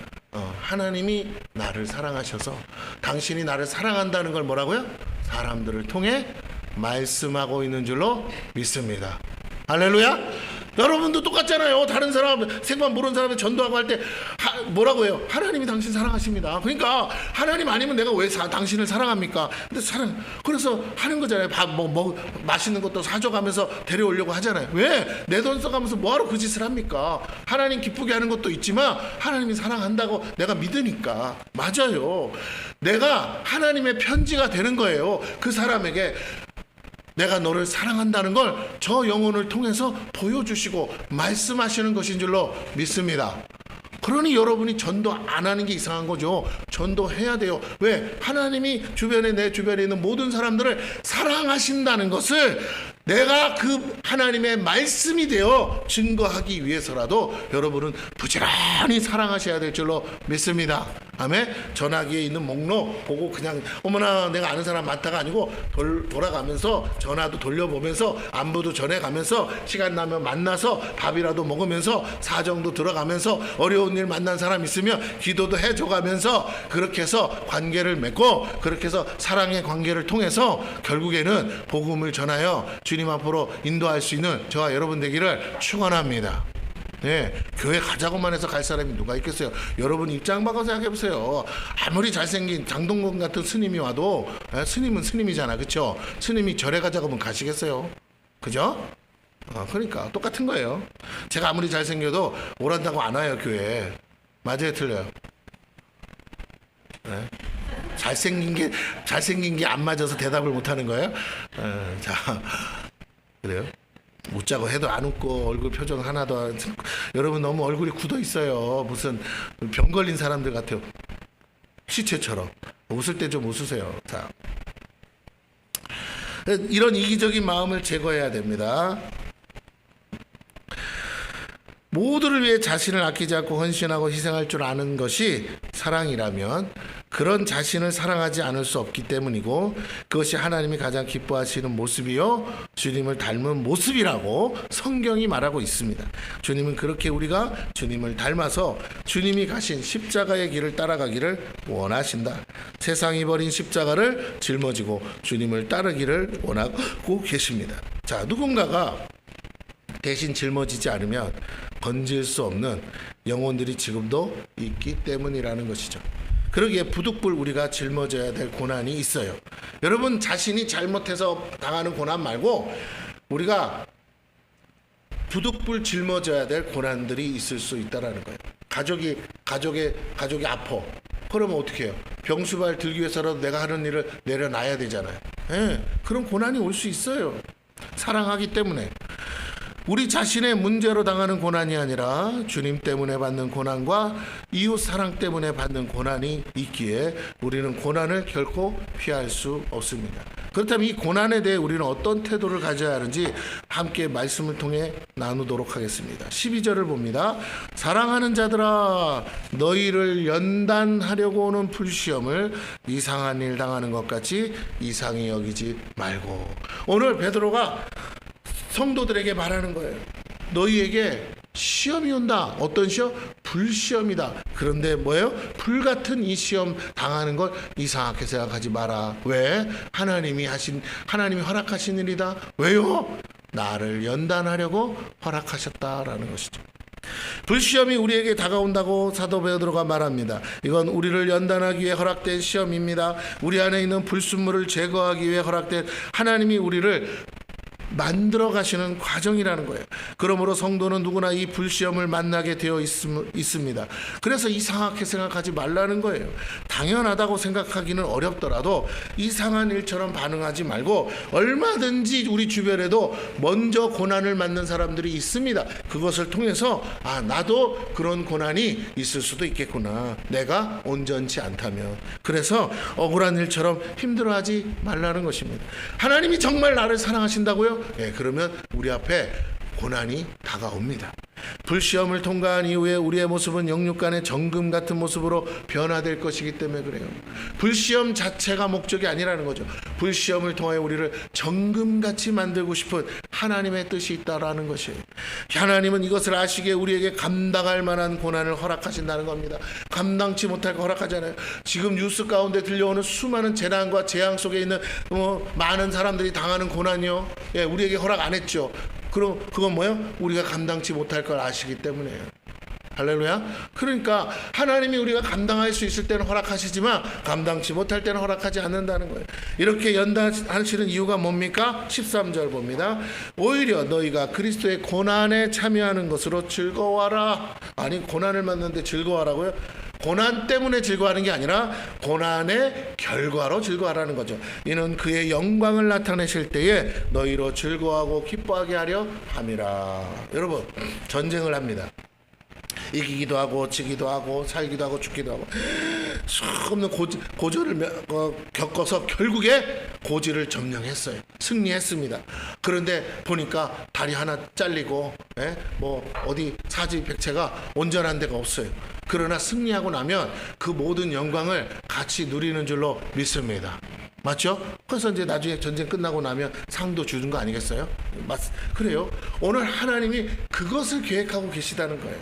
하나님이 나를 사랑하셔서 당신이 나를 사랑한다는 걸 뭐라고요? 사람들을 통해 말씀하고 있는 줄로 믿습니다. 할렐루야. 여러분도 똑같잖아요. 다른 사람 생판 모르는 사람한테 전도하고 할 때 뭐라고 해요? 하나님이 당신 사랑하십니다. 그러니까 하나님 아니면 내가 왜 당신을 사랑합니까? 근데 그래서 하는 거잖아요. 밥 맛있는 것도 사줘가면서 데려오려고 하잖아요. 왜? 내 돈 써가면서 뭐하러 그 짓을 합니까? 하나님 기쁘게 하는 것도 있지만 하나님이 사랑한다고 내가 믿으니까. 맞아요. 내가 하나님의 편지가 되는 거예요. 그 사람에게 내가 너를 사랑한다는 걸 저 영혼을 통해서 보여주시고 말씀하시는 것인 줄로 믿습니다. 그러니 여러분이 전도 안 하는 게 이상한 거죠. 전도해야 돼요. 왜? 하나님이 내 주변에 있는 모든 사람들을 사랑하신다는 것을 내가 그 하나님의 말씀이 되어 증거하기 위해서라도 여러분은 부지런히 사랑하셔야 될 줄로 믿습니다. 아멘. 전화기에 있는 목록 보고 그냥 어머나 내가 아는 사람 많다가 아니고 돌아가면서 전화도 돌려보면서 안부도 전해가면서 시간 나면 만나서 밥이라도 먹으면서 사정도 들어가면서 어려운 일 만난 사람 있으면 기도도 해줘가면서 그렇게 해서 관계를 맺고 그렇게 해서 사랑의 관계를 통해서 결국에는 복음을 전하여 주님 앞으로 인도할 수 있는 저와 여러분 되기를 축원합니다. 네, 교회 가자고만 해서 갈 사람이 누가 있겠어요? 여러분 입장 바꿔 생각해 보세요. 아무리 잘생긴 장동건 같은 스님이 와도 스님은 스님이잖아, 그렇죠? 스님이 절에 가자고 하면 가시겠어요? 그죠? 그러니까 똑같은 거예요. 제가 아무리 잘생겨도 오란다고 안 와요 교회. 맞아요, 틀려요? 네? 잘생긴 게 안 맞아서 대답을 못 하는 거예요? 자, 그래요? 웃자고 해도 안 웃고 얼굴 표정 하나도 안 여러분 너무 얼굴이 굳어 있어요. 무슨 병 걸린 사람들 같아요. 시체처럼. 웃을 때 좀 웃으세요. 자, 이런 이기적인 마음을 제거해야 됩니다. 모두를 위해 자신을 아끼지 않고 헌신하고 희생할 줄 아는 것이 사랑이라면 그런 자신을 사랑하지 않을 수 없기 때문이고 그것이 하나님이 가장 기뻐하시는 모습이요 주님을 닮은 모습이라고 성경이 말하고 있습니다. 주님은 그렇게 우리가 주님을 닮아서 주님이 가신 십자가의 길을 따라가기를 원하신다. 세상이 버린 십자가를 짊어지고 주님을 따르기를 원하고 계십니다. 자, 누군가가 대신 짊어지지 않으면 건질 수 없는 영혼들이 지금도 있기 때문이라는 것이죠. 그러기에 부득불 우리가 짊어져야 될 고난이 있어요. 여러분 자신이 잘못해서 당하는 고난 말고 우리가 부득불 짊어져야 될 고난들이 있을 수 있다라는 거예요. 가족이 아파. 그러면 어떻게 해요? 병수발 들기 위해서라도 내가 하는 일을 내려놔야 되잖아요. 그런 고난이 올 수 있어요. 사랑하기 때문에. 우리 자신의 문제로 당하는 고난이 아니라 주님 때문에 받는 고난과 이웃 사랑 때문에 받는 고난이 있기에 우리는 고난을 결코 피할 수 없습니다. 그렇다면 이 고난에 대해 우리는 어떤 태도를 가져야 하는지 함께 말씀을 통해 나누도록 하겠습니다. 12절을 봅니다. 사랑하는 자들아, 너희를 연단하려고 오는 불시험을 이상한 일 당하는 것 같이 이상히 여기지 말고. 오늘 베드로가 성도들에게 말하는 거예요. 너희에게 시험이 온다. 어떤 시험? 불시험이다. 그런데 뭐예요? 불같은 이 시험 당하는 걸 이상하게 생각하지 마라. 왜? 하나님이 허락하신 일이다. 왜요? 나를 연단하려고 허락하셨다라는 것이죠. 불시험이 우리에게 다가온다고 사도 베드로가 말합니다. 이건 우리를 연단하기 위해 허락된 시험입니다. 우리 안에 있는 불순물을 제거하기 위해 허락된, 하나님이 우리를 만들어 가시는 과정이라는 거예요. 그러므로 성도는 누구나 이 불시험을 만나게 되어 있습니다. 그래서 이상하게 생각하지 말라는 거예요. 당연하다고 생각하기는 어렵더라도 이상한 일처럼 반응하지 말고, 얼마든지 우리 주변에도 먼저 고난을 맞는 사람들이 있습니다. 그것을 통해서 나도 그런 고난이 있을 수도 있겠구나, 내가 온전치 않다면. 그래서 억울한 일처럼 힘들어하지 말라는 것입니다. 하나님이 정말 나를 사랑하신다고요? 그러면 우리 앞에 고난이 다가옵니다. 불시험을 통과한 이후에 우리의 모습은 영육간의 정금 같은 모습으로 변화될 것이기 때문에 그래요. 불시험 자체가 목적이 아니라는 거죠. 불시험을 통하여 우리를 정금같이 만들고 싶은 하나님의 뜻이 있다라는 것이에요. 하나님은 이것을 아시기에 우리에게 감당할 만한 고난을 허락하신다는 겁니다. 감당치 못할 거 허락하잖아요. 지금 뉴스 가운데 들려오는 수많은 재난과 재앙 속에 있는 많은 사람들이 당하는 고난이요, 우리에게 허락 안 했죠. 그럼 그건 뭐예요? 우리가 감당치 못할 걸 아시기 때문에요. 할렐루야. 그러니까 하나님이 우리가 감당할 수 있을 때는 허락하시지만 감당치 못할 때는 허락하지 않는다는 거예요. 이렇게 연단하시는 이유가 뭡니까? 13절 봅니다. 오히려 너희가 그리스도의 고난에 참여하는 것으로 즐거워하라. 아니, 고난을 맞는데 즐거워하라고요? 고난 때문에 즐거워하는 게 아니라 고난의 결과로 즐거워하라는 거죠. 이는 그의 영광을 나타내실 때에 너희로 즐거워하고 기뻐하게 하려 함이라. 여러분, 전쟁을 합니다. 이기기도 하고 지기도 하고 살기도 하고 죽기도 하고 수없는 고전을 겪어서 결국에 고지를 점령했어요. 승리했습니다. 그런데 보니까 다리 하나 잘리고 어디 사지백체가 온전한 데가 없어요. 그러나 승리하고 나면 그 모든 영광을 같이 누리는 줄로 믿습니다. 맞죠? 그래서 이제 나중에 전쟁 끝나고 나면 상도 주는 거 아니겠어요? 그래요. 오늘 하나님이 그것을 계획하고 계시다는 거예요.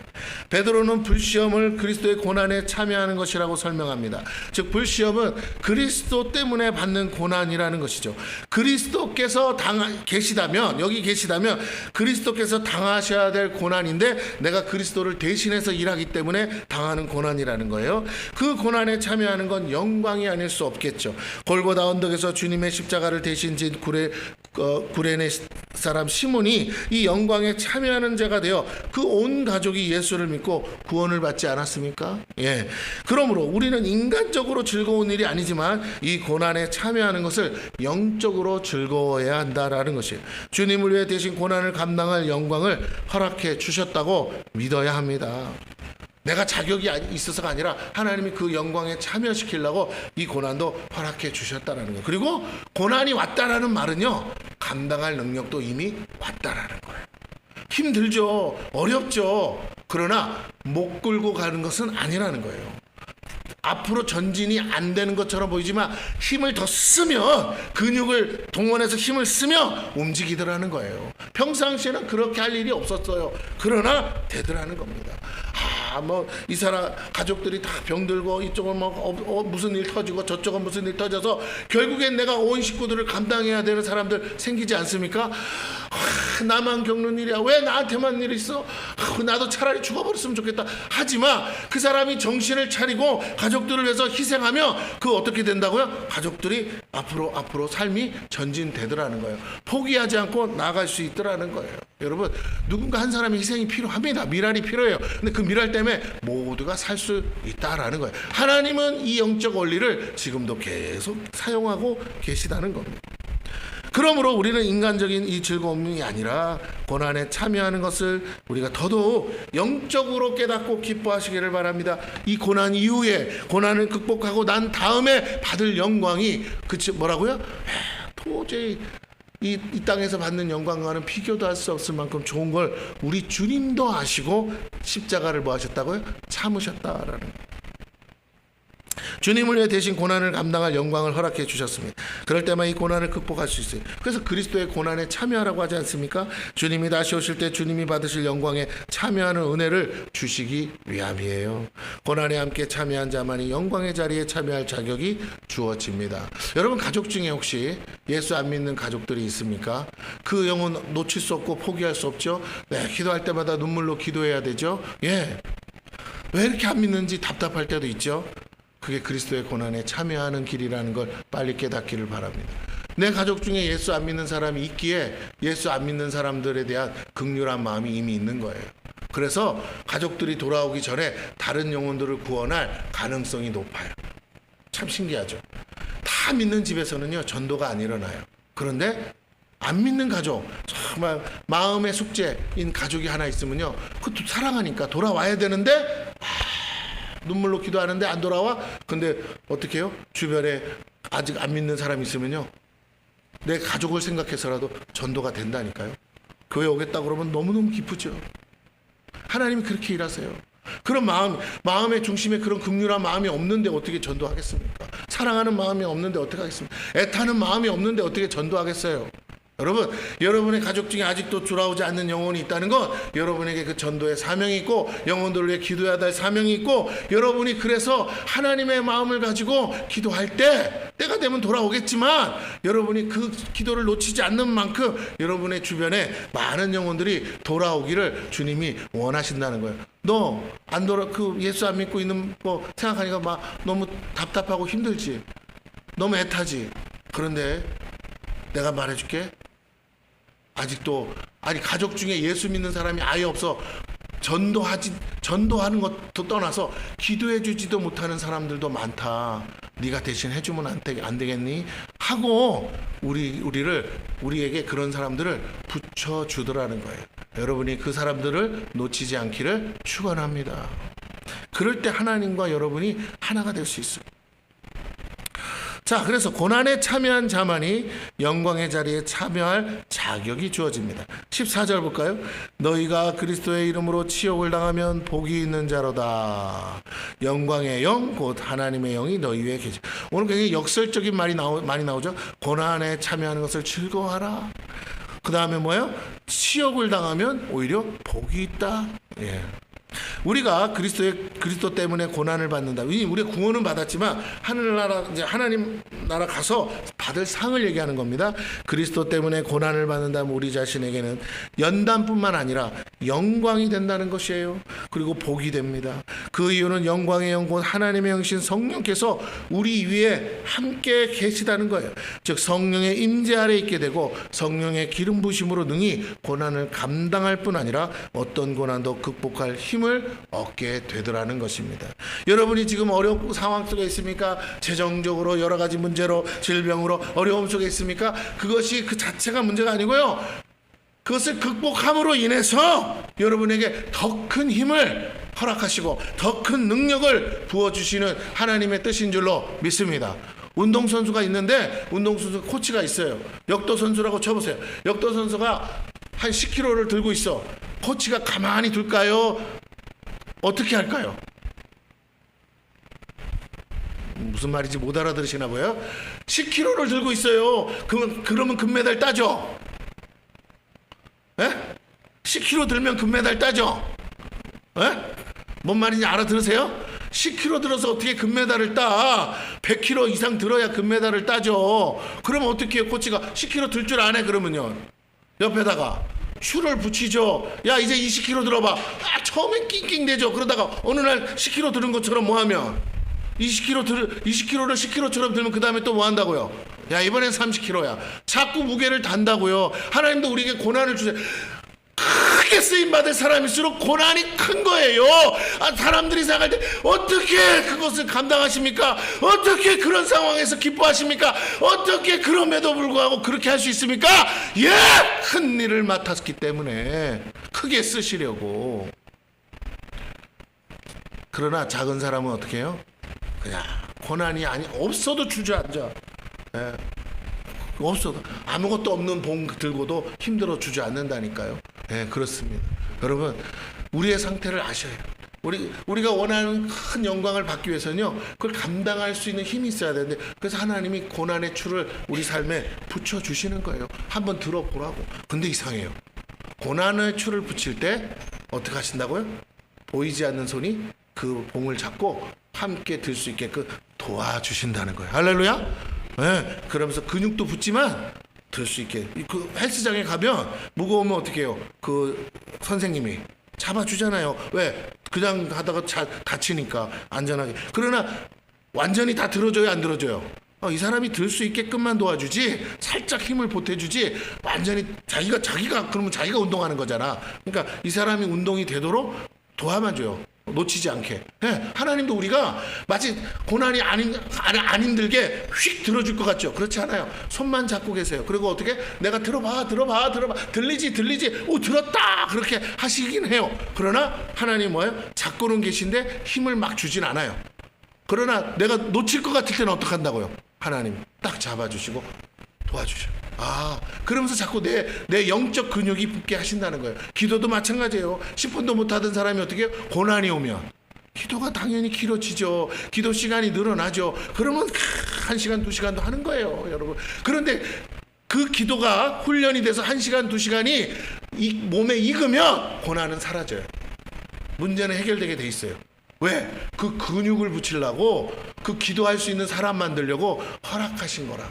베드로는 불시험을 그리스도의 고난에 참여하는 것이라고 설명합니다. 즉, 불시험은 그리스도 때문에 받는 고난이라는 것이죠. 그리스도께서 계시다면, 여기 계시다면 그리스도께서 당하셔야 될 고난인데 내가 그리스도를 대신해서 일하기 때문에 당하는 고난이라는 거예요. 그 고난에 참여하는 건 영광이 아닐 수 없겠죠. 골고다 언덕에서 주님의 십자가를 대신 진 구레네 사람 시몬이 이 영광에 참여하는 자가 되어 그 온 가족이 예수를 믿고 구원을 받지 않았습니까? 그러므로 우리는 인간적으로 즐거운 일이 아니지만 이 고난에 참여하는 것을 영적으로 즐거워해야 한다라는 것이에요. 주님을 위해 대신 고난을 감당할 영광을 허락해 주셨다고 믿어야 합니다. 내가 자격이 있어서가 아니라 하나님이 그 영광에 참여시키려고 이 고난도 허락해 주셨다라는 거예요. 그리고 고난이 왔다라는 말은요, 감당할 능력도 이미 왔다라는 거예요. 힘들죠. 어렵죠. 그러나 못 끌고 가는 것은 아니라는 거예요. 앞으로 전진이 안 되는 것처럼 보이지만 힘을 더 쓰면, 근육을 동원해서 힘을 쓰면 움직이더라는 거예요. 평상시에는 그렇게 할 일이 없었어요. 그러나 되더라는 겁니다. 이 사람 가족들이 다 병들고 이쪽은 무슨 일 터지고 저쪽은 무슨 일 터져서 결국엔 내가 온 식구들을 감당해야 되는 사람들 생기지 않습니까? 나만 겪는 일이야. 왜 나한테만 일이 있어? 나도 차라리 죽어버렸으면 좋겠다. 하지만 그 사람이 정신을 차리고 가족들을 위해서 희생하며 어떻게 된다고요? 가족들이 앞으로 삶이 전진되더라는 거예요. 포기하지 않고 나아갈 수 있더라는 거예요. 여러분, 누군가 한 사람의 희생이 필요합니다. 미랄이 필요해요. 근데 그 미랄 때문에 모두가 살 수 있다라는 거예요. 하나님은 이 영적 원리를 지금도 계속 사용하고 계시다는 겁니다. 그러므로 우리는 인간적인 이 즐거움이 아니라 고난에 참여하는 것을 우리가 더더욱 영적으로 깨닫고 기뻐하시기를 바랍니다. 이 고난 이후에, 고난을 극복하고 난 다음에 받을 영광이 뭐라고요? 도저히 이 땅에서 받는 영광과는 비교도 할 수 없을 만큼 좋은 걸 우리 주님도 아시고 십자가를 뭐 하셨다고요? 참으셨다라는 거예요. 주님을 위해 대신 고난을 감당할 영광을 허락해 주셨습니다. 그럴 때만 이 고난을 극복할 수 있어요. 그래서 그리스도의 고난에 참여하라고 하지 않습니까? 주님이 다시 오실 때 주님이 받으실 영광에 참여하는 은혜를 주시기 위함이에요. 고난에 함께 참여한 자만이 영광의 자리에 참여할 자격이 주어집니다. 여러분, 가족 중에 혹시 예수 안 믿는 가족들이 있습니까? 그 영혼 놓칠 수 없고 포기할 수 없죠. 네, 기도할 때마다 눈물로 기도해야 되죠. 예, 왜 이렇게 안 믿는지 답답할 때도 있죠. 그게 그리스도의 고난에 참여하는 길이라는 걸 빨리 깨닫기를 바랍니다. 내 가족 중에 예수 안 믿는 사람이 있기에 예수 안 믿는 사람들에 대한 긍휼한 마음이 이미 있는 거예요. 그래서 가족들이 돌아오기 전에 다른 영혼들을 구원할 가능성이 높아요. 참 신기하죠. 다 믿는 집에서는요, 전도가 안 일어나요. 그런데 안 믿는 가족, 정말 마음의 숙제인 가족이 하나 있으면요, 그것도 사랑하니까 돌아와야 되는데 눈물로 기도하는데 안 돌아와? 근데 어떻게 해요? 주변에 아직 안 믿는 사람이 있으면요, 내 가족을 생각해서라도 전도가 된다니까요. 교회 오겠다 그러면 너무너무 기쁘죠. 하나님이 그렇게 일하세요. 그런 마음의 중심에 그런 긍휼한 마음이 없는데 어떻게 전도하겠습니까? 사랑하는 마음이 없는데 어떻게 하겠습니까? 애타는 마음이 없는데 어떻게 전도하겠어요? 여러분, 여러분의 가족 중에 아직도 돌아오지 않는 영혼이 있다는 건 여러분에게 그 전도의 사명이 있고 영혼들을 위해 기도해야 할 사명이 있고, 여러분이 그래서 하나님의 마음을 가지고 기도할 때 때가 되면 돌아오겠지만 여러분이 그 기도를 놓치지 않는 만큼 여러분의 주변에 많은 영혼들이 돌아오기를 주님이 원하신다는 거예요. 너 안 예수 안 믿고 있는 거 생각하니까 막 너무 답답하고 힘들지, 너무 애타지. 그런데 내가 말해줄게. 아직도 가족 중에 예수 믿는 사람이 아예 없어. 전도하는 것도 떠나서 기도해 주지도 못하는 사람들도 많다. 네가 대신 해주면 안 되겠니? 하고 우리에게 그런 사람들을 붙여주더라는 거예요. 여러분이 그 사람들을 놓치지 않기를 축원합니다. 그럴 때 하나님과 여러분이 하나가 될 수 있어요. 자, 그래서 고난에 참여한 자만이 영광의 자리에 참여할 자격이 주어집니다. 14절 볼까요? 너희가 그리스도의 이름으로 치욕을 당하면 복이 있는 자로다. 영광의 영 곧 하나님의 영이 너희 위에 계시. 오늘 굉장히 역설적인 말이 많이 나오죠. 고난에 참여하는 것을 즐거워하라. 그 다음에 뭐예요? 치욕을 당하면 오히려 복이 있다. 예. 우리가 그리스도 때문에 고난을 받는다. 우리가 구원은 받았지만 하늘나라, 이제 하나님 나라 가서 받을 상을 얘기하는 겁니다. 그리스도 때문에 고난을 받는다면 우리 자신에게는 연단뿐만 아니라 영광이 된다는 것이에요. 그리고 복이 됩니다. 그 이유는 영광의 영 곧 하나님의 영신 성령께서 우리 위에 함께 계시다는 거예요. 즉 성령의 임재 아래 있게 되고 성령의 기름 부심으로 능히 고난을 감당할 뿐 아니라 어떤 고난도 극복할 힘을 얻게 되더라는 것입니다. 여러분이 지금 어려운 상황 속에 있습니까? 재정적으로 여러 가지 문제로, 질병으로 어려움 속에 있습니까? 그것이 그 자체가 문제가 아니고요, 그것을 극복함으로 인해서 여러분에게 더 큰 힘을 허락하시고 더 큰 능력을 부어주시는 하나님의 뜻인 줄로 믿습니다. 운동선수가 있는데 운동선수 코치가 있어요. 역도선수라고 쳐보세요. 역도선수가 한 10kg를 들고 있어. 코치가 가만히 둘까요? 어떻게 할까요? 무슨 말인지 못 알아들으시나 봐요. 10kg를 들고 있어요. 그러면 금메달 따죠? 에? 10kg 들면 금메달 따죠? 에? 뭔 말인지 알아들으세요? 10kg 들어서 어떻게 금메달을 따? 100kg 이상 들어야 금메달을 따죠. 그러면 어떻게 해요? 코치가 10kg 들 줄 아네? 그러면요, 옆에다가 슈를 붙이죠. 야, 이제 20kg 들어봐. 처음엔 낑낑대죠. 그러다가 어느 날 10kg 들은 것처럼 뭐 하면 20kg를 10kg처럼 들면 그 다음에 또 뭐 한다고요? 야, 이번엔 30kg야. 자꾸 무게를 단다고요. 하나님도 우리에게 고난을 주세요. 크게 크게 쓰임받을 사람일수록 고난이 큰 거예요. 사람들이 생각할 때 어떻게 그것을 감당하십니까? 어떻게 그런 상황에서 기뻐하십니까? 어떻게 그럼에도 불구하고 그렇게 할 수 있습니까? 예! 큰 일을 맡았기 때문에 크게 쓰시려고. 그러나 작은 사람은 어떻게 해요? 그냥 고난이 없어도 주저앉아. 예. 없어도 아무것도 없는 봉 들고도 힘들어 주저앉는다니까요. 예, 그렇습니다. 여러분, 우리의 상태를 아셔야 해요. 우리가 원하는 큰 영광을 받기 위해서는요, 그걸 감당할 수 있는 힘이 있어야 되는데, 그래서 하나님이 고난의 추를 우리 삶에 붙여주시는 거예요. 한번 들어보라고. 근데 이상해요. 고난의 추를 붙일 때 어떻게 하신다고요? 보이지 않는 손이 그 봉을 잡고 함께 들 수 있게끔 도와주신다는 거예요. 할렐루야. 네, 그러면서 근육도 붙지만 들 수 있게. 그 헬스장에 가면 무거우면 어떻게 해요? 그 선생님이 잡아주잖아요. 왜? 그냥 하다가 다치니까 안전하게. 그러나 완전히 다 들어줘요, 안 들어줘요? 이 사람이 들 수 있게끔만 도와주지, 살짝 힘을 보태주지, 완전히 자기가 그러면 자기가 운동하는 거잖아. 그러니까 이 사람이 운동이 되도록 도와만 줘요. 놓치지 않게. 네, 하나님도 우리가 마치 고난이 안 힘들게 휙 들어줄 것 같죠? 그렇지 않아요. 손만 잡고 계세요. 그리고 어떻게? 내가 들어봐. 들리지. 들었다. 그렇게 하시긴 해요. 그러나 하나님 뭐예요? 잡고는 계신데 힘을 막 주진 않아요. 그러나 내가 놓칠 것 같을 때는 어떻게 한다고요? 하나님 딱 잡아주시고 도와주셔. 그러면서 자꾸 내 영적 근육이 붙게 하신다는 거예요. 기도도 마찬가지예요. 10분도 못하던 사람이 어떻게 해요? 고난이 오면 기도가 당연히 길어지죠. 기도 시간이 늘어나죠. 그러면 1시간, 2시간도 하는 거예요, 여러분. 그런데 그 기도가 훈련이 돼서 1시간, 2시간이 이 몸에 익으면 고난은 사라져요. 문제는 해결되게 돼 있어요. 왜? 그 근육을 붙이려고, 그 기도할 수 있는 사람 만들려고 허락하신 거라.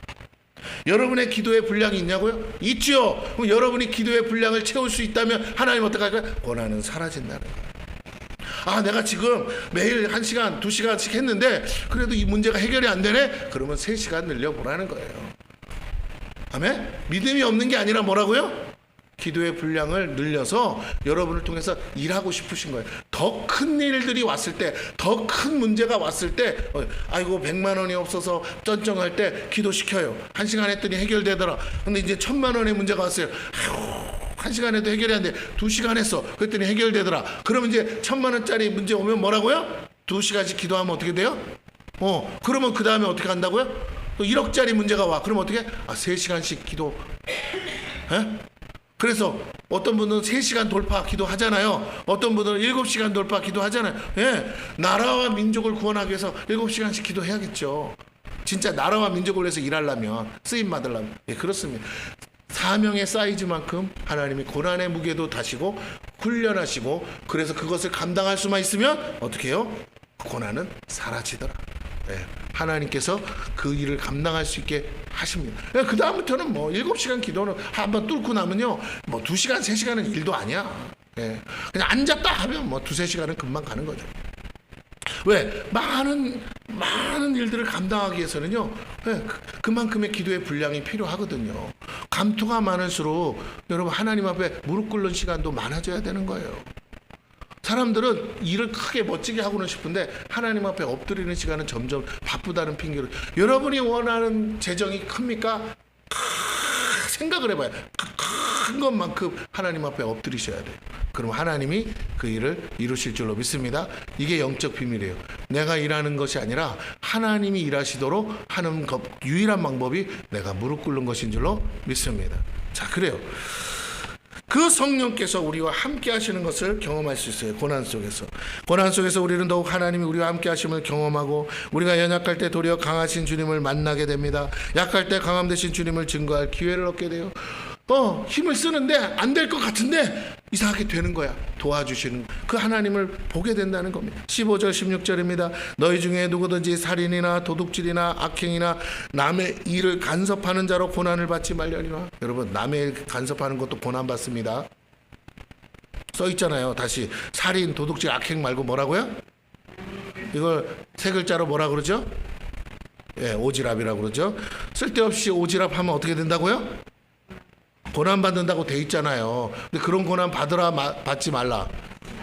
여러분의 기도의 분량이 있냐고요? 있죠. 그럼 여러분이 기도의 분량을 채울 수 있다면 하나님 어떻게 할까요? 고난은 사라진다는 거예요. 내가 지금 매일 1시간, 2시간씩 했는데 그래도 이 문제가 해결이 안 되네? 그러면 3시간 늘려보라는 거예요. 아멘? 믿음이 없는 게 아니라 뭐라고요? 기도의 분량을 늘려서 여러분을 통해서 일하고 싶으신 거예요. 더 큰 일들이 왔을 때, 더 큰 문제가 왔을 때, 아이고 100만 원이 없어서 쩐쩡할 때 기도시켜요. 1시간 했더니 해결되더라. 근데 이제 1000만 원의 문제가 왔어요. 아이고 1시간 해도 해결이 안 돼. 2시간 했어. 그랬더니 해결되더라. 그러면 이제 1000만 원짜리 문제 오면 뭐라고요? 2시간씩 기도하면 어떻게 돼요? 그러면 그 다음에 어떻게 한다고요? 또 1억짜리 문제가 와. 그러면 어떻게? 3시간씩 기도. 그래서 어떤 분은 3시간 돌파 기도하잖아요. 어떤 분은 7시간 돌파 기도하잖아요. 예, 나라와 민족을 구원하기 위해서 7시간씩 기도해야겠죠. 진짜 나라와 민족을 위해서 일하려면, 쓰임 받으려면. 예, 그렇습니다. 사명의 사이즈만큼 하나님이 고난의 무게도 다시고 훈련하시고, 그래서 그것을 감당할 수만 있으면 어떻게 해요? 고난은 사라지더라. 예, 하나님께서 그 일을 감당할 수 있게 하십니다. 그 다음부터는 7시간 기도는 한번 뚫고 나면요, 2시간, 3시간은 일도 아니야. 예, 그냥 앉았다 하면 2-3시간은 금방 가는 거죠. 왜? 많은 일들을 감당하기 위해서는요, 예, 그만큼의 기도의 분량이 필요하거든요. 감투가 많을수록 여러분 하나님 앞에 무릎 꿇는 시간도 많아져야 되는 거예요. 사람들은 일을 크게 멋지게 하고는 싶은데 하나님 앞에 엎드리는 시간은 점점 바쁘다는 핑계로. 여러분이 원하는 재정이 큽니까? 생각을 해봐요. 큰 것만큼 하나님 앞에 엎드리셔야 돼요. 그럼 하나님이 그 일을 이루실 줄로 믿습니다. 이게 영적 비밀이에요. 내가 일하는 것이 아니라 하나님이 일하시도록 하는 유일한 방법이 내가 무릎 꿇는 것인 줄로 믿습니다. 자, 그래요. 그 성령께서 우리와 함께 하시는 것을 경험할 수 있어요. 고난 속에서 우리는 더욱 하나님이 우리와 함께 하심을 경험하고, 우리가 연약할 때 도리어 강하신 주님을 만나게 됩니다. 약할 때 강함 되신 주님을 증거할 기회를 얻게 돼요. 힘을 쓰는데 안 될 것 같은데 이상하게 되는 거야. 도와주시는 그 하나님을 보게 된다는 겁니다. 15절 16절입니다. 너희 중에 누구든지 살인이나 도둑질이나 악행이나 남의 일을 간섭하는 자로 고난을 받지 말려니와. 여러분, 남의 일 간섭하는 것도 고난 받습니다. 써 있잖아요. 다시 살인, 도둑질, 악행 말고 뭐라고요? 이걸 3글자로 뭐라 그러죠? 예, 오지랖이라고 그러죠. 쓸데없이 오지랖 하면 어떻게 된다고요? 고난 받는다고 돼 있잖아요. 근데 그런 고난 받으라 받지 말라.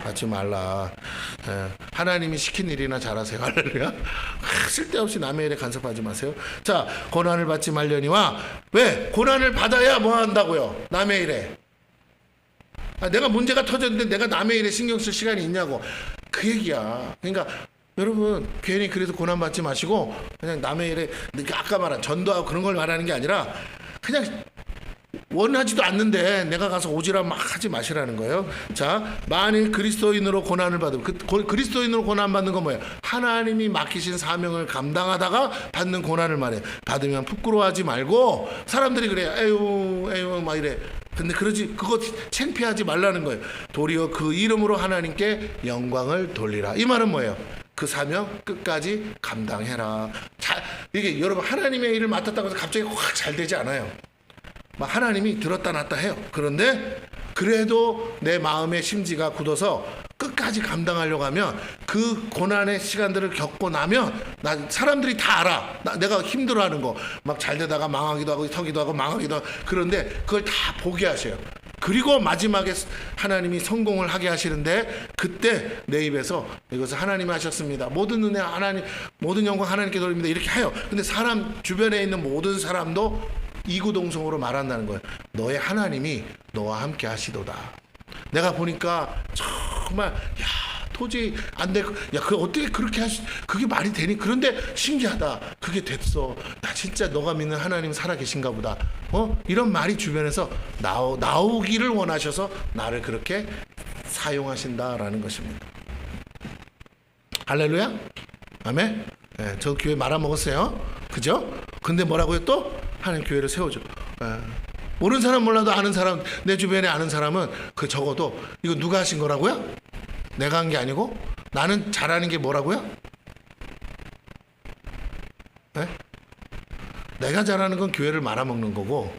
받지 말라. 하나님이 시킨 일이나 잘하세요. 할렐루야. 쓸데없이 남의 일에 간섭하지 마세요. 자, 고난을 받지 말려니와. 왜? 고난을 받아야 뭐 한다고요? 남의 일에. 내가 문제가 터졌는데 내가 남의 일에 신경 쓸 시간이 있냐고. 그 얘기야. 그러니까 여러분 괜히 그래서 고난 받지 마시고 그냥 남의 일에, 아까 말한 전도하고 그런 걸 말하는 게 아니라 그냥 원하지도 않는데 내가 가서 오지랖 막 하지 마시라는 거예요. 자, 만일 그리스도인으로 고난을 받으면, 그리스도인으로 고난 받는 건 뭐예요? 하나님이 맡기신 사명을 감당하다가 받는 고난을 말해요. 받으면 부끄러워하지 말고, 사람들이 그래요. 에휴 막 이래. 근데 그거 창피하지 말라는 거예요. 도리어 그 이름으로 하나님께 영광을 돌리라. 이 말은 뭐예요? 그 사명 끝까지 감당해라. 이게 여러분 하나님의 일을 맡았다고 해서 갑자기 확 잘 되지 않아요. 막 하나님이 들었다 놨다 해요. 그런데 그래도 내 마음의 심지가 굳어서 끝까지 감당하려고 하면 그 고난의 시간들을 겪고 나면 사람들이 다 알아. 내가 힘들어하는 거 막 잘 되다가 망하기도 하고 서기도 하고 망하기도 하고. 그런데 그걸 다 보게 하셔요. 그리고 마지막에 하나님이 성공을 하게 하시는데 그때 내 입에서 이것을 하나님이 하셨습니다. 모든 은혜 하나님, 모든 영광 하나님께 돌립니다. 이렇게 해요. 근데 사람 주변에 있는 모든 사람도 이구동성으로 말한다는 거예요. 너의 하나님이 너와 함께 하시도다. 내가 보니까 정말 도저히 안 돼. 그 어떻게 그렇게 그게 말이 되니? 그런데 신기하다. 그게 됐어. 진짜 너가 믿는 하나님 살아 계신가 보다. 이런 말이 주변에서 나오기를 원하셔서 나를 그렇게 사용하신다라는 것입니다. 할렐루야. 아멘. 네, 저 교회 말아먹었어요. 그죠? 근데 뭐라고요 또? 하나님 교회를 세워줘. 모르는 사람 몰라도 아는 사람, 내 주변에 아는 사람은 그 적어도 이거 누가 하신 거라고요? 내가 한 게 아니고? 나는 잘하는 게 뭐라고요? 네? 내가 잘하는 건 교회를 말아먹는 거고,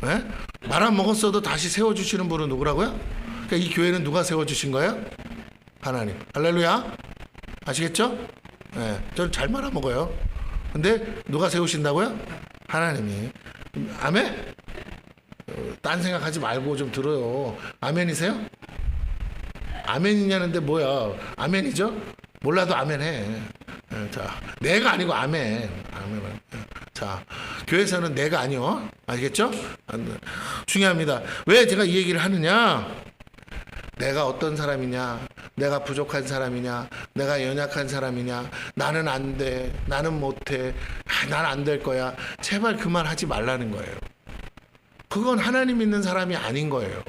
네? 말아먹었어도 다시 세워주시는 분은 누구라고요? 그러니까 이 교회는 누가 세워주신 거예요? 하나님. 할렐루야. 아시겠죠? 네, 저는 잘 말아먹어요. 근데 누가 세우신다고요? 하나님이. 아멘? 딴 생각하지 말고 좀 들어요. 아멘이세요? 아멘이냐는데 뭐야? 아멘이죠? 몰라도 아멘해. 자, 내가 아니고 아멘. 아멘. 자, 교회에서는 내가 아니요. 알겠죠? 중요합니다. 왜 제가 이 얘기를 하느냐? 내가 어떤 사람이냐? 내가 부족한 사람이냐? 내가 연약한 사람이냐? 나는 안 돼. 나는 못해. 난 안 될 거야. 제발 그 말 하지 말라는 거예요. 그건 하나님 믿는 사람이 아닌 거예요.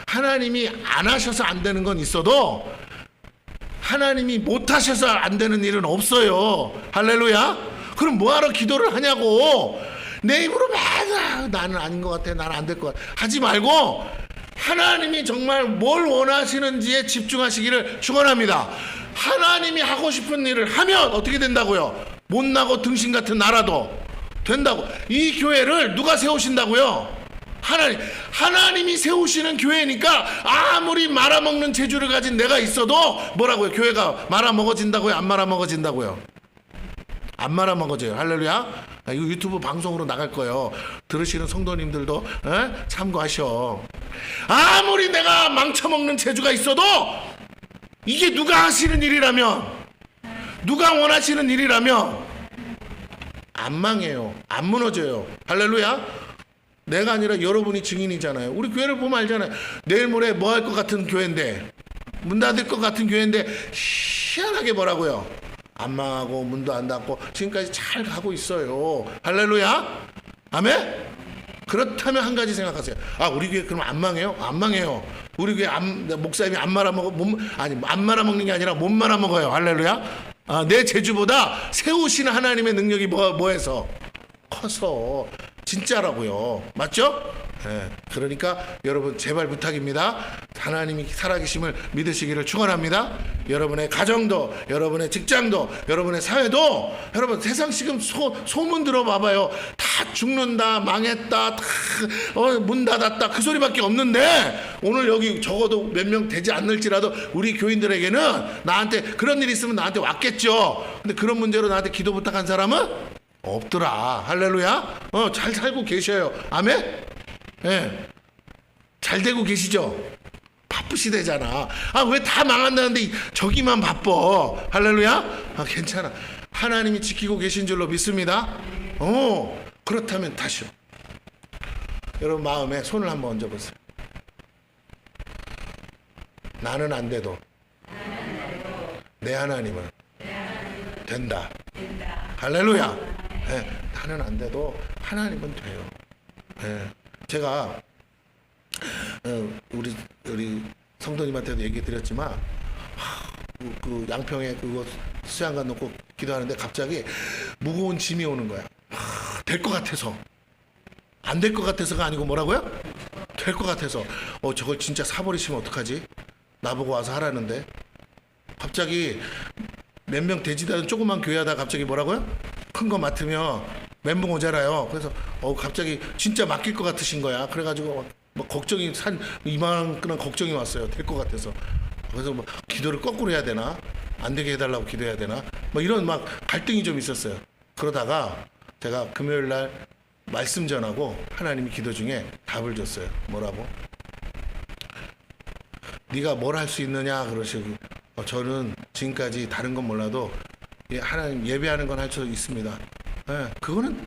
하나님이 안 하셔서 안 되는 건 있어도 하나님이 못 하셔서 안 되는 일은 없어요. 할렐루야. 그럼 뭐하러 기도를 하냐고. 내 입으로 막 나는 아닌 것 같아. 나는 안 될 것 같아. 하지 말고 하나님이 정말 뭘 원하시는지에 집중하시기를 축원합니다. 하나님이 하고 싶은 일을 하면 어떻게 된다고요? 못나고 등신 같은 나라도 된다고. 이 교회를 누가 세우신다고요? 하나님이 세우시는 교회니까 아무리 말아먹는 재주를 가진 내가 있어도 뭐라고요? 교회가 말아먹어진다고요? 안 말아먹어진다고요? 안 말아먹어져요. 할렐루야. 이거 유튜브 방송으로 나갈 거예요. 들으시는 성도님들도 참고하셔. 아무리 내가 망쳐먹는 재주가 있어도 이게 누가 하시는 일이라면, 누가 원하시는 일이라면 안 망해요. 안 무너져요. 할렐루야. 내가 아니라 여러분이 증인이잖아요. 우리 교회를 보면 알잖아요. 내일 모레 뭐 할 것 같은 교회인데, 문 닫을 것 같은 교회인데 희한하게 뭐라고요? 안 망하고 문도 안 닫고 지금까지 잘 가고 있어요. 할렐루야. 아멘. 그렇다면 한 가지 생각하세요. 우리 교회 그럼 안 망해요? 안 망해요. 우리 교회 목사님이 안 말아먹어. 안 말아먹는 게 아니라 못 말아먹어요. 할렐루야. 내 재주보다 세우시는 하나님의 능력이 뭐해서 커서 진짜라고요. 맞죠? 그러니까 여러분 제발 부탁입니다. 하나님이 살아계심을 믿으시기를 축원합니다. 여러분의 가정도, 여러분의 직장도, 여러분의 사회도, 여러분 세상 지금 소문 들어봐봐요. 다 죽는다, 망했다, 문 닫았다, 그 소리밖에 없는데 오늘 여기 적어도 몇 명 되지 않을지라도 우리 교인들에게는 나한테 그런 일이 있으면 나한테 왔겠죠. 근데 그런 문제로 나한테 기도 부탁한 사람은 없더라. 할렐루야. 잘 살고 계셔요. 아멘. 예. 잘 되고 계시죠? 바쁘시대잖아. 아, 왜 다 망한다는데 저기만 바빠. 할렐루야? 아, 괜찮아. 하나님이 지키고 계신 줄로 믿습니다. 그렇다면 다시요. 여러분 마음에 손을 한번 얹어보세요. 나는 안 돼도 내 하나님은 된다. 할렐루야. 네, 나는 안 돼도 하나님은 돼요. 네, 제가 우리 성도님한테도 얘기 드렸지만 그 양평에 그거 수양관 놓고 기도하는데 갑자기 무거운 짐이 오는 거야. 될 것 같아서. 안 될 것 같아서가 아니고 뭐라고요? 될 것 같아서. 저걸 진짜 사버리시면 어떡하지? 나보고 와서 하라는데. 갑자기 몇 명 되지도 않은 조그만 교회 하다가 갑자기 뭐라고요? 큰 거 맡으면 멘붕 오잖아요. 그래서 갑자기 진짜 맡길 것 같으신 거야. 그래가지고 뭐 걱정이 이만한 걱정이 왔어요. 될 것 같아서. 그래서 뭐 기도를 거꾸로 해야 되나? 안 되게 해달라고 기도해야 되나? 뭐 이런 막 갈등이 좀 있었어요. 그러다가 제가 금요일 날 말씀 전하고 하나님이 기도 중에 답을 줬어요. 뭐라고? 네가 뭘 할 수 있느냐 그러시고 저는 지금까지 다른 건 몰라도 하나님 예배하는 건 할 수 있습니다. 네, 그거는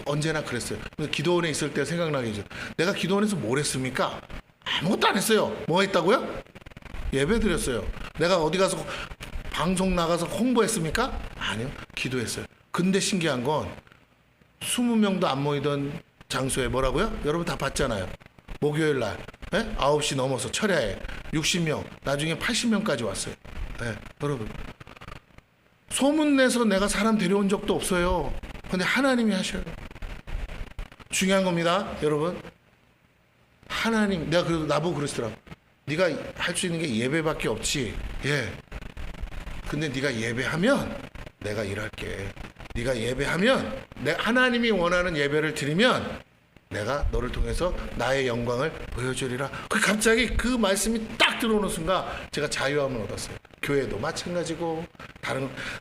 언제나 그랬어요. 기도원에 있을 때 생각나게 해줘. 내가 기도원에서 뭘 했습니까? 아무것도 안 했어요. 뭐 했다고요? 예배 드렸어요. 내가 어디 가서 방송 나가서 홍보했습니까? 아니요. 기도했어요. 근데 신기한 건 20명도 안 모이던 장소에 뭐라고요? 여러분 다 봤잖아요. 목요일 날 9시 넘어서 철야에 60명, 나중에 80명까지 왔어요. 네, 여러분 소문내서 내가 사람 데려온 적도 없어요. 근데 하나님이 하셔요. 중요한 겁니다, 여러분. 하나님, 내가 그래도 나보고 그러시더라. 네가 할 수 있는 게 예배밖에 없지. 예. 근데 네가 예배하면 내가 일할게. 네가 예배하면 하나님이 원하는 예배를 드리면 내가 너를 통해서 나의 영광을 보여주리라. 갑자기 그 말씀이 딱 들어오는 순간 제가 자유함을 얻었어요. 교회도 마찬가지고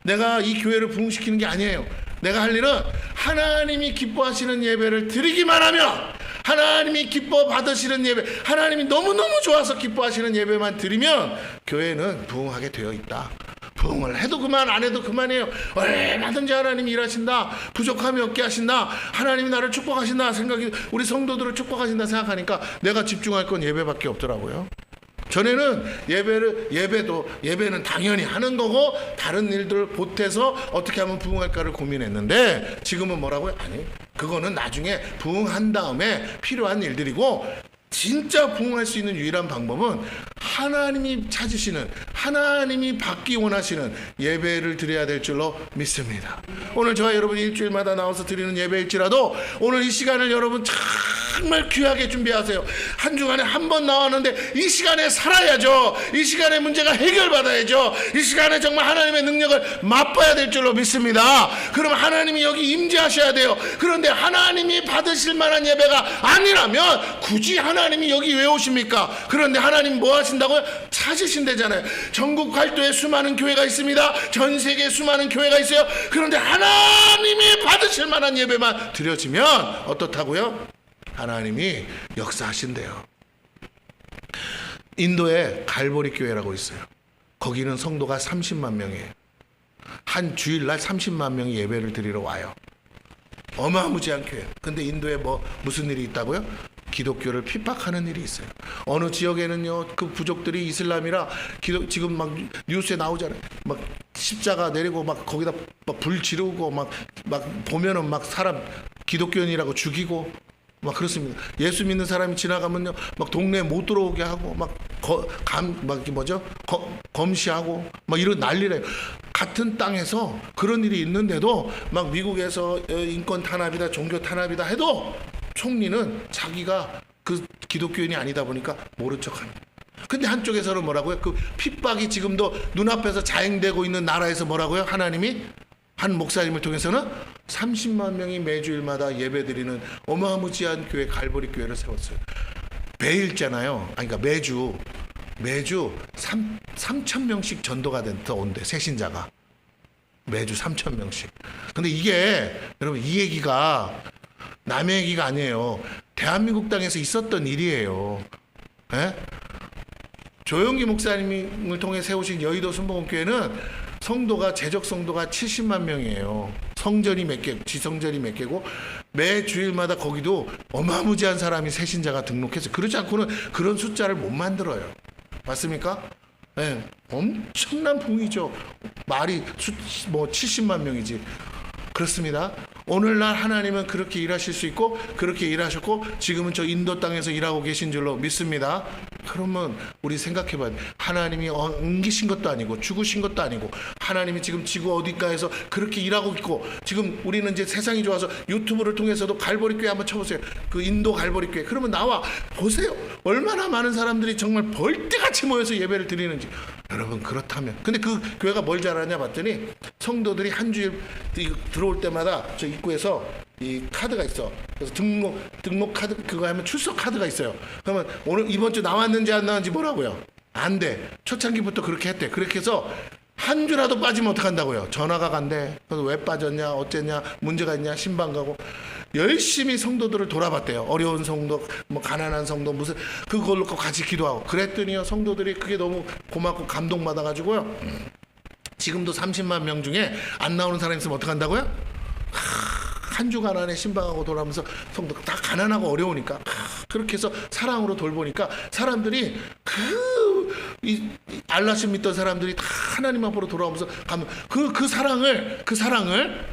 내가 이 교회를 부흥시키는 게 아니에요. 내가 할 일은 하나님이 기뻐하시는 예배를 드리기만 하면, 하나님이 기뻐 받으시는 예배, 하나님이 너무너무 좋아서 기뻐하시는 예배만 드리면 교회는 부흥하게 되어 있다. 부흥을 해도 그만, 안 해도 그만이에요. 얼마든지 하나님이 일하신다. 부족함이 없게 하신다. 하나님이 나를 축복하신다 생각이, 우리 성도들을 축복하신다 생각하니까 내가 집중할 건 예배밖에 없더라고요. 전에는 예배는 당연히 하는 거고 다른 일들을 보태서 어떻게 하면 부흥할까를 고민했는데 지금은 뭐라고요? 아니, 그거는 나중에 부흥한 다음에 필요한 일들이고, 진짜 부흥할 수 있는 유일한 방법은 하나님이 찾으시는, 하나님이 받기 원하시는 예배를 드려야 될 줄로 믿습니다. 오늘 저와 여러분이 일주일마다 나와서 드리는 예배일지라도 오늘 이 시간을 여러분 정말 귀하게 준비하세요. 한 주간에 한 번 나왔는데 이 시간에 살아야죠. 이 시간에 문제가 해결받아야죠. 이 시간에 정말 하나님의 능력을 맛봐야 될 줄로 믿습니다. 그럼 하나님이 여기 임재하셔야 돼요. 그런데 하나님이 받으실 만한 예배가 아니라면 굳이 하나님이 여기 왜 오십니까? 그런데 하나님 뭐 하신다고요? 찾으신대잖아요. 전국 팔도에 수많은 교회가 있습니다. 전 세계에 수많은 교회가 있어요. 그런데 하나님이 받으실 만한 예배만 드려지면 어떻다고요? 하나님이 역사하신대요. 인도에 갈보리 교회라고 있어요. 거기는 성도가 30만 명이에요. 한 주일날 30만 명이 예배를 드리러 와요. 어마무지한 교회. 근데 인도에 무슨 일이 있다고요? 기독교를 핍박하는 일이 있어요. 어느 지역에는요, 그 부족들이 이슬람이라 지금 막 뉴스에 나오잖아요. 막 십자가 내리고 막 거기다 막 불 지르고 막 보면은 막 사람 기독교인이라고 죽이고 막 그렇습니다. 예수 믿는 사람이 지나가면요, 막 동네에 못 들어오게 하고 검시하고 막 이런 난리래요. 같은 땅에서 그런 일이 있는데도 막 미국에서 인권 탄압이다, 종교 탄압이다 해도 총리는 자기가 그 기독교인이 아니다 보니까 모른 척합니다. 근데 한쪽에서는 뭐라고요? 그 핍박이 지금도 눈앞에서 자행되고 있는 나라에서 뭐라고요? 하나님이 한 목사님을 통해서는 30만 명이 매주일마다 예배드리는 어마무지한 교회, 갈보리 교회를 세웠어요. 매일잖아요. 그러니까 매주 3,000명씩 전도가 더 온대, 새신자가. 매주 3,000명씩. 근데 이게 여러분, 이 얘기가 남의 얘기가 아니에요. 대한민국 땅에서 있었던 일이에요. 예? 조영기 목사님을 통해 세우신 여의도 순복음교회는 성도가 제적 성도가 70만 명이에요. 성전이 몇 개, 지성전이 몇 개고 매 주일마다 거기도 어마무지한 사람이 새신자가 등록해서 그렇지 않고는 그런 숫자를 못 만들어요. 맞습니까? 네, 엄청난 부이죠. 말이 뭐 70만 명이지. 그렇습니다. 오늘날 하나님은 그렇게 일하실 수 있고 그렇게 일하셨고 지금은 저 인도 땅에서 일하고 계신 줄로 믿습니다. 그러면 우리 생각해 봐야 돼. 하나님이 옮기신 것도 아니고 죽으신 것도 아니고 하나님이 지금 지구 어디가에서 그렇게 일하고 있고 지금 우리는 이제 세상이 좋아서 유튜브를 통해서도 갈보리교회 한번 쳐보세요. 그 인도 갈보리교회. 그러면 나와 보세요. 얼마나 많은 사람들이 정말 벌떼같이 모여서 예배를 드리는지. 여러분 그렇다면 근데 그 교회가 뭘 잘하냐 봤더니 성도들이 한 주일 들어올 때마다 저 입구에서 이 카드가 있어. 그래서 등록 카드 그거 하면 출석 카드가 있어요. 그러면 오늘 이번 주 나왔는지 안 나왔는지 뭐라고요? 안 돼. 초창기부터 그렇게 했대. 그렇게 해서 한 주라도 빠지면 어떡한다고요? 전화가 간대. 그래서 왜 빠졌냐, 어쨌냐, 문제가 있냐, 신방 가고 열심히 성도들을 돌아봤대요. 어려운 성도, 뭐 가난한 성도 무슨 그걸로 같이 기도하고 그랬더니요 성도들이 그게 너무 고맙고 감동받아가지고요. 지금도 30만 명 중에 안 나오는 사람 있으면 어떡한다고요? 한 주간 안에 신방하고 돌아오면서 성도 다 가난하고 어려우니까 그렇게 해서 사랑으로 돌보니까 사람들이 이 알라신 믿던 사람들이 다 하나님 앞으로 돌아오면서 가면 그 사랑을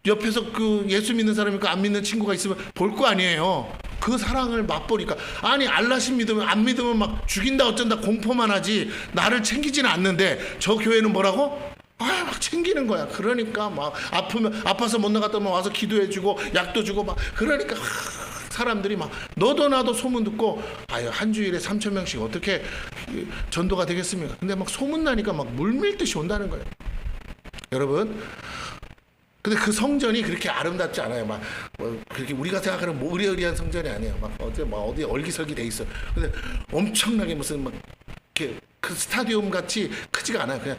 옆에서 그 예수 믿는 사람이니까 안 믿는 친구가 있으면 볼 거 아니에요. 그 사랑을 맛보니까 아니 알라신 믿으면 안 믿으면 막 죽인다 어쩐다 공포만 하지 나를 챙기지는 않는데 저 교회는 뭐라고? 막 챙기는 거야. 그러니까 막 아파서 못 나갔다면 와서 기도해주고 약도 주고 막 그러니까 사람들이 막 너도 나도 소문 듣고 아유 한 주일에 3,000명씩 어떻게 전도가 되겠습니까? 근데 막 소문 나니까 막 물밀듯이 온다는 거예요. 여러분. 근데 그 성전이 그렇게 아름답지 않아요. 막 그렇게 우리가 생각하는 뭐 의리의리한 성전이 아니에요. 막 어디 얼기설기 돼 있어. 근데 엄청나게 무슨 막 이렇게 그 스타디움 같이 크지가 않아요. 그냥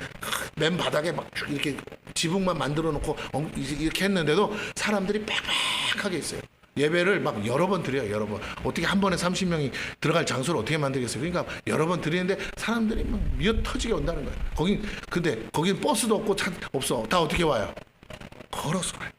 맨 바닥에 막 이렇게 지붕만 만들어 놓고 이렇게 했는데도 사람들이 빽빽하게 있어요. 예배를 막 여러 번 드려요. 여러 번. 어떻게 한 번에 30명이 들어갈 장소를 어떻게 만들겠어요? 그러니까 여러 번 드리는데 사람들이 막 미어 터지게 온다는 거예요. 근데 거긴 버스도 없고 차 없어. 다 어떻게 와요? 걸어서 가요.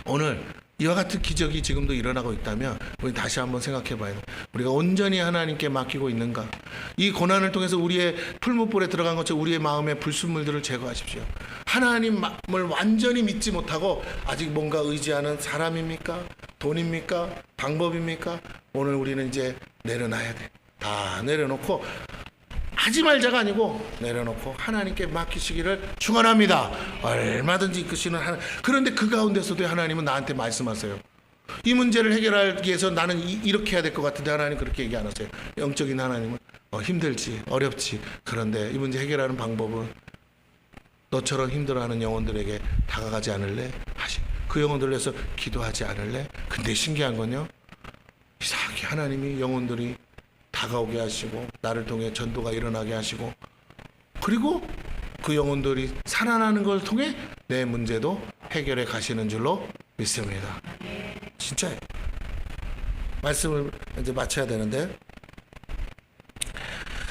오늘 이와 같은 기적이 지금도 일어나고 있다면 우리 다시 한번 생각해 봐야 돼요. 우리가 온전히 하나님께 맡기고 있는가? 이 고난을 통해서 우리의 풀무불에 들어간 것처럼 우리의 마음의 불순물들을 제거하십시오. 하나님을 완전히 믿지 못하고 아직 뭔가 의지하는 사람입니까? 돈입니까? 방법입니까? 오늘 우리는 이제 내려놔야 돼. 다 내려놓고 하지 말자가 아니고 내려놓고 하나님께 맡기시기를 축원합니다. 얼마든지 이끄시는 하나님. 그런데 그 가운데서도 하나님은 나한테 말씀하세요. 이 문제를 해결하기 위해서 나는 이렇게 해야 될 것 같은데 하나님 그렇게 얘기 안 하세요. 영적인 하나님은 힘들지 어렵지 그런데 이 문제 해결하는 방법은 너처럼 힘들어하는 영혼들에게 다가가지 않을래? 그 영혼들을 위해서 기도하지 않을래? 근데 신기한 건요 이상하게 하나님이 영혼들이 다가오게 하시고 나를 통해 전도가 일어나게 하시고 그리고 그 영혼들이 살아나는 걸 통해 내 문제도 해결해 가시는 줄로 믿습니다. 진짜예요. 말씀을 이제 마쳐야 되는데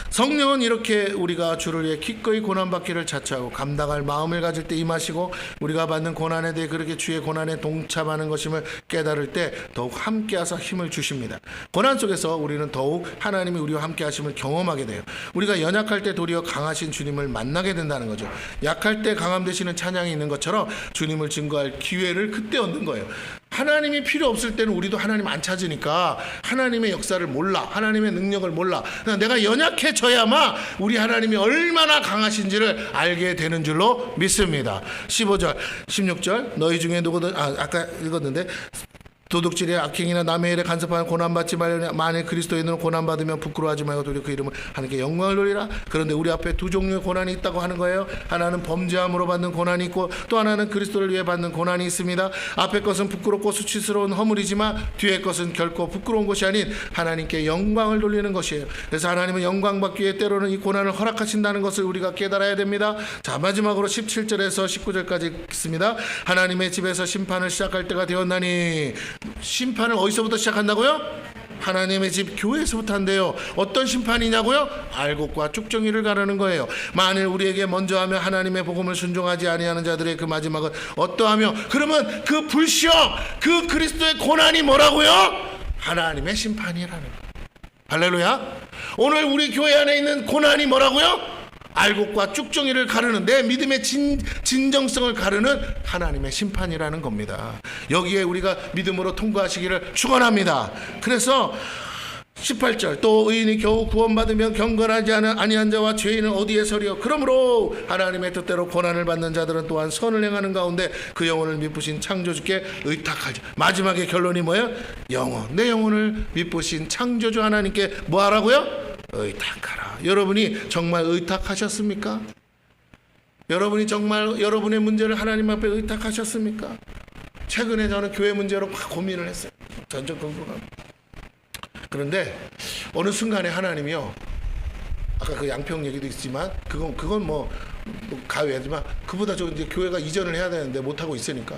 성령은 이렇게 우리가 주를 위해 기꺼이 고난받기를 자처하고 감당할 마음을 가질 때 임하시고 우리가 받는 고난에 대해 그렇게 주의 고난에 동참하는 것임을 깨달을 때 더욱 함께하사 힘을 주십니다. 고난 속에서 우리는 더욱 하나님이 우리와 함께 하심을 경험하게 돼요. 우리가 연약할 때 도리어 강하신 주님을 만나게 된다는 거죠. 약할 때 강함 되시는 찬양이 있는 것처럼 주님을 증거할 기회를 그때 얻는 거예요. 하나님이 필요 없을 때는 우리도 하나님 안 찾으니까 하나님의 역사를 몰라. 하나님의 능력을 몰라. 내가 연약해져야만 우리 하나님이 얼마나 강하신지를 알게 되는 줄로 믿습니다. 15절 16절 너희 중에 누구든 아까 읽었는데 도둑질에 악행이나 남의 일에 간섭하는 고난받지 말려. 만일 그리스도의 이름으로 고난받으면 부끄러워하지 말고 도리어 그 이름을 하나님께 영광을 돌리라. 그런데 우리 앞에 두 종류의 고난이 있다고 하는 거예요. 하나는 범죄함으로 받는 고난이 있고 또 하나는 그리스도를 위해 받는 고난이 있습니다. 앞에 것은 부끄럽고 수치스러운 허물이지만 뒤에 것은 결코 부끄러운 것이 아닌 하나님께 영광을 돌리는 것이에요. 그래서 하나님은 영광 받기 위해 때로는 이 고난을 허락하신다는 것을 우리가 깨달아야 됩니다. 자, 마지막으로 17절에서 19절까지 있습니다. 하나님의 집에서 심판을 시작할 때가 되었나니. 심판을 어디서부터 시작한다고요? 하나님의 집 교회에서부터 한대요. 어떤 심판이냐고요? 알곡과 쭉정이를 가르는 거예요. 만일 우리에게 먼저 하며 하나님의 복음을 순종하지 아니하는 자들의 그 마지막은 어떠하며? 그러면 그 불시험, 그 그리스도의 고난이 뭐라고요? 하나님의 심판이라는 거예요. 할렐루야. 오늘 우리 교회 안에 있는 고난이 뭐라고요? 알곡과 쭉정이를 가르는, 내 믿음의 진정성을 가르는 하나님의 심판이라는 겁니다. 여기에 우리가 믿음으로 통과하시기를 축원합니다. 그래서 18절, 또 의인이 겨우 구원받으면 경건하지 아니한 자와 죄인은 어디에 서리요? 그러므로 하나님의 뜻대로 고난을 받는 자들은 또한 선을 행하는 가운데 그 영혼을 미쁘신 창조주께 의탁하지. 마지막에 결론이 뭐예요? 영혼, 내 영혼을 미쁘신 창조주 하나님께 뭐 하라고요? 의탁하라. 여러분이 정말 의탁하셨습니까? 여러분이 정말 여러분의 문제를 하나님 앞에 의탁하셨습니까? 최근에 저는 교회 문제로 막 고민을 했어요. 전적 공부가. 그런데 어느 순간에 하나님이요, 아까 그 양평 얘기도 있지만 그건 뭐 가외지만 그보다 저 이제 교회가 이전을 해야 되는데 못 하고 있으니까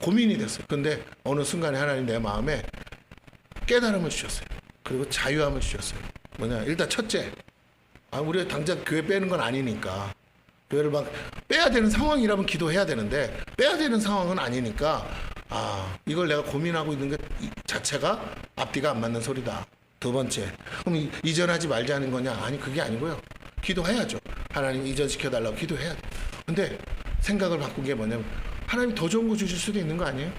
고민이 됐어요. 근데 어느 순간에 하나님 내 마음에 깨달음을 주셨어요. 그리고 자유함을 주셨어요. 뭐냐? 일단 첫째, 우리가 당장 교회 빼는 건 아니니까, 교회를 막 빼야 되는 상황이라면 기도해야 되는데 빼야 되는 상황은 아니니까, 이걸 내가 고민하고 있는 것 자체가 앞뒤가 안 맞는 소리다. 두 번째, 그럼 이전하지 말자는 거냐? 아니, 그게 아니고요. 기도해야죠. 하나님 이전시켜달라고 기도해야 돼. 근데 생각을 바꾼 게 뭐냐면, 하나님이 더 좋은 거 주실 수도 있는 거 아니에요?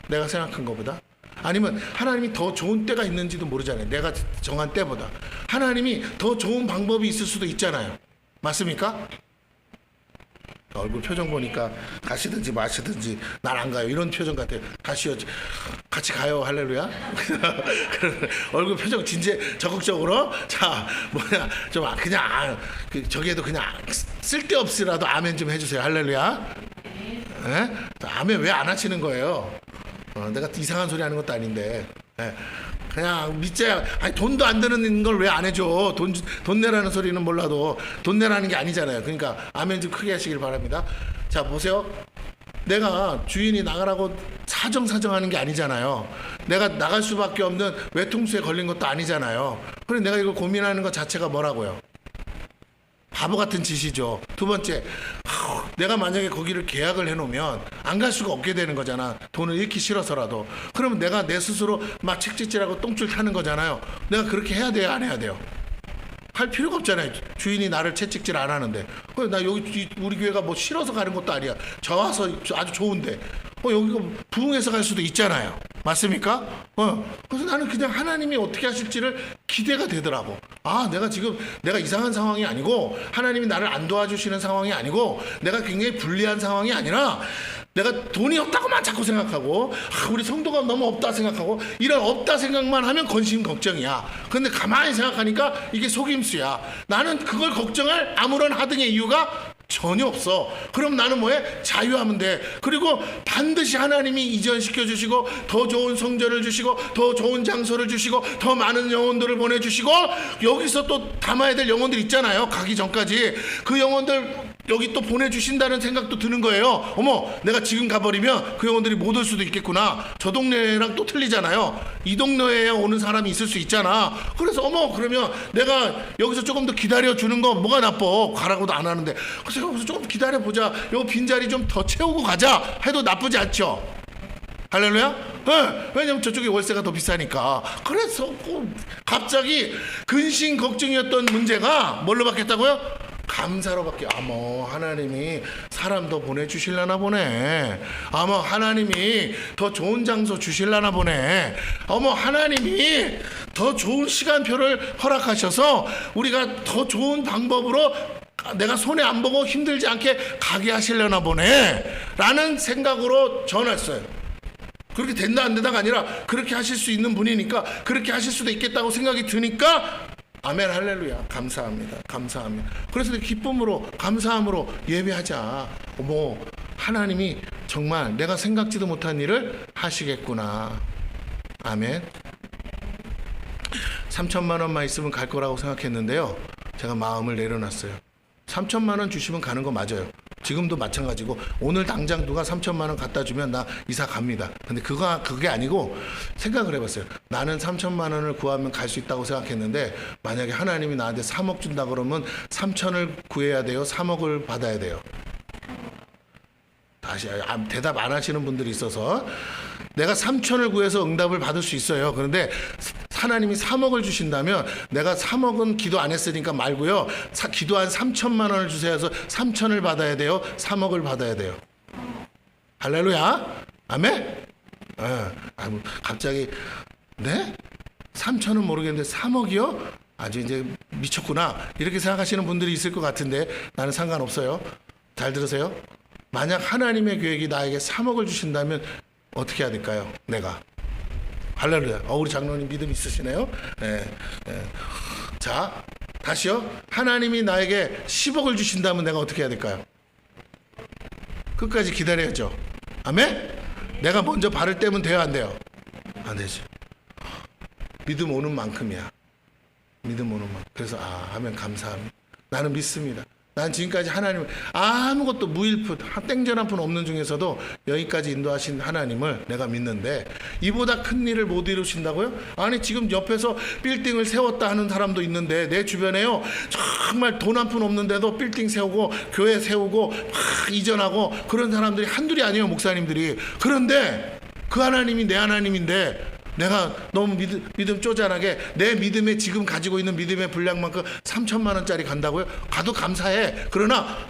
내가 생각한 것보다? 아니면 하나님이 더 좋은 때가 있는지도 모르잖아요. 내가 정한 때보다. 하나님이 더 좋은 방법이 있을 수도 있잖아요. 맞습니까? 얼굴 표정 보니까 가시든지 마시든지 난 안 가요, 이런 표정 같아요. 가시오, 같이 가요. 할렐루야. 얼굴 표정 진짜 적극적으로. 자, 뭐냐, 좀 그냥 저기에도 그냥 쓸데없이라도 아멘 좀 해주세요. 할렐루야. 네? 아멘 왜 안 하시는 거예요? 내가 이상한 소리 하는 것도 아닌데. 네. 그냥 믿자. 아니, 돈도 안 드는 걸 왜 안 해줘? 돈 내라는 소리는 몰라도 돈 내라는 게 아니잖아요. 그러니까 아멘 좀 크게 하시길 바랍니다. 자, 보세요. 내가 주인이 나가라고 사정하는 게 아니잖아요. 내가 나갈 수밖에 없는 외통수에 걸린 것도 아니잖아요. 그래, 내가 이걸 고민하는 것 자체가 뭐라고요? 바보 같은 짓이죠. 두 번째, 내가 만약에 거기를 계약을 해놓으면 안 갈 수가 없게 되는 거잖아. 돈을 잃기 싫어서라도. 그러면 내가 내 스스로 막 책짓질하고 똥줄 타는 거잖아요. 내가 그렇게 해야 돼요, 안 해야 돼요? 할 필요가 없잖아요. 주인이 나를 채찍질 안 하는데. 나 여기 우리 교회가 뭐 싫어서 가는 것도 아니야. 저 와서 아주 좋은데. 여기가 부흥해서 갈 수도 있잖아요. 맞습니까? 그래서 나는 그냥 하나님이 어떻게 하실지를 기대가 되더라고. 내가 이상한 상황이 아니고, 하나님이 나를 안 도와주시는 상황이 아니고, 내가 굉장히 불리한 상황이 아니라, 내가 돈이 없다고만 자꾸 생각하고, 우리 성도가 너무 없다 생각하고, 이런 없다 생각만 하면 근심 걱정이야. 근데 가만히 생각하니까 이게 속임수야. 나는 그걸 걱정할 아무런 하등의 이유가 전혀 없어. 그럼 나는 뭐해? 자유하면 돼. 그리고 반드시 하나님이 이전시켜 주시고, 더 좋은 성전을 주시고, 더 좋은 장소를 주시고, 더 많은 영혼들을 보내주시고, 여기서 또 담아야 될 영혼들 있잖아요. 가기 전까지 그 영혼들 여기 또 보내주신다는 생각도 드는 거예요. 어머, 내가 지금 가버리면 그 영혼들이 못 올 수도 있겠구나. 저 동네랑 또 틀리잖아요. 이 동네에 오는 사람이 있을 수 있잖아. 그래서 그러면 내가 여기서 조금 더 기다려주는 거 뭐가 나빠? 가라고도 안 하는데. 그래서 여기서 조금 기다려보자. 요 빈자리 좀 더 채우고 가자 해도 나쁘지 않죠. 할렐루야? 네, 왜냐면 저쪽에 월세가 더 비싸니까. 그래서 갑자기 근심 걱정이었던 문제가 뭘로 바뀌었다고요? 감사로 바뀌어. 하나님이 사람 더 보내주실라나 보네. 하나님이 더 좋은 장소 주실라나 보네. 하나님이 더 좋은 시간표를 허락하셔서 우리가 더 좋은 방법으로 내가 손해 안 보고 힘들지 않게 가게 하시려나 보네 라는 생각으로 전했어요. 그렇게 된다 안 된다가 아니라 그렇게 하실 수 있는 분이니까 그렇게 하실 수도 있겠다고 생각이 드니까 아멘 할렐루야 감사합니다. 감사합니다. 그래서 기쁨으로 감사함으로 예배하자. 뭐 하나님이 정말 내가 생각지도 못한 일을 하시겠구나. 아멘. 3천만 원만 있으면 갈 거라고 생각했는데요. 제가 마음을 내려놨어요. 3천만 원 주시면 가는 거 맞아요. 지금도 마찬가지고 오늘 당장 누가 3천만 원 갖다 주면 나 이사 갑니다. 근데 그게 아니고 생각을 해봤어요. 나는 3천만 원을 구하면 갈 수 있다고 생각했는데 만약에 하나님이 나한테 3억 준다 그러면 3천을 구해야 돼요? 3억을 받아야 돼요? 다시 대답 안 하시는 분들이 있어서 내가 3천을 구해서 응답을 받을 수 있어요. 그런데 하나님이 3억을 주신다면 내가 3억은 기도 안 했으니까 말고요. 기도한 3천만 원을 주세요 해서 3천을 받아야 돼요? 3억을 받아야 돼요? 할렐루야. 아멘. 갑자기 네? 3천은 모르겠는데 3억이요? 아주 이제 미쳤구나. 이렇게 생각하시는 분들이 있을 것 같은데 나는 상관없어요. 잘 들으세요. 만약 하나님의 계획이 나에게 3억을 주신다면 어떻게 해야 될까요? 내가 할렐루야. 우리 장로님 믿음 있으시네요. 자, 다시요. 하나님이 나에게 10억을 주신다면 내가 어떻게 해야 될까요? 끝까지 기다려야죠. 아멘? 내가 먼저 발을 떼면 돼요, 안 돼요? 안 되지. 믿음 오는 만큼이야. 믿음 오는 만큼. 그래서 하면 감사합니다. 나는 믿습니다. 난 지금까지 하나님을 아무것도 무일푼 땡전 한 푼 없는 중에서도 여기까지 인도하신 하나님을 내가 믿는데 이보다 큰 일을 못 이루신다고요? 아니 지금 옆에서 빌딩을 세웠다 하는 사람도 있는데 내 주변에요 정말 돈 한 푼 없는데도 빌딩 세우고 교회 세우고 막 이전하고 그런 사람들이 한둘이 아니에요. 목사님들이. 그런데 그 하나님이 내 하나님인데 내가 너무 믿음 쪼잔하게 내 믿음에 지금 가지고 있는 믿음의 분량만큼 3천만 원짜리 간다고요? 가도 감사해. 그러나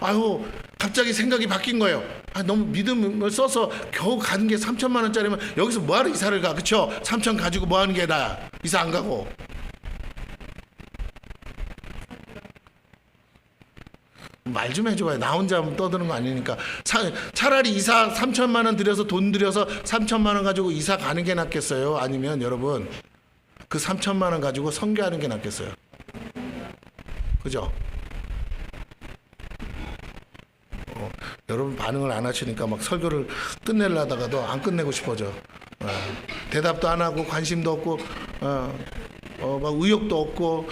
갑자기 생각이 바뀐 거예요. 너무 믿음을 써서 겨우 가는 게 3천만 원짜리면 여기서 뭐하러 이사를 가? 그쵸? 3천 가지고 뭐하는 게 나야? 이사 안 가고. 말 좀 해줘봐요. 나 혼자 떠드는 거 아니니까. 차라리 이사 3천만 원 들여서 돈 들여서 3천만 원 가지고 이사 가는 게 낫겠어요? 아니면 여러분 그 3천만 원 가지고 선교하는 게 낫겠어요? 그죠? 여러분 반응을 안 하시니까 막 설교를 끝내려다가도 안 끝내고 싶어져. 대답도 안 하고 관심도 없고 막 의욕도 없고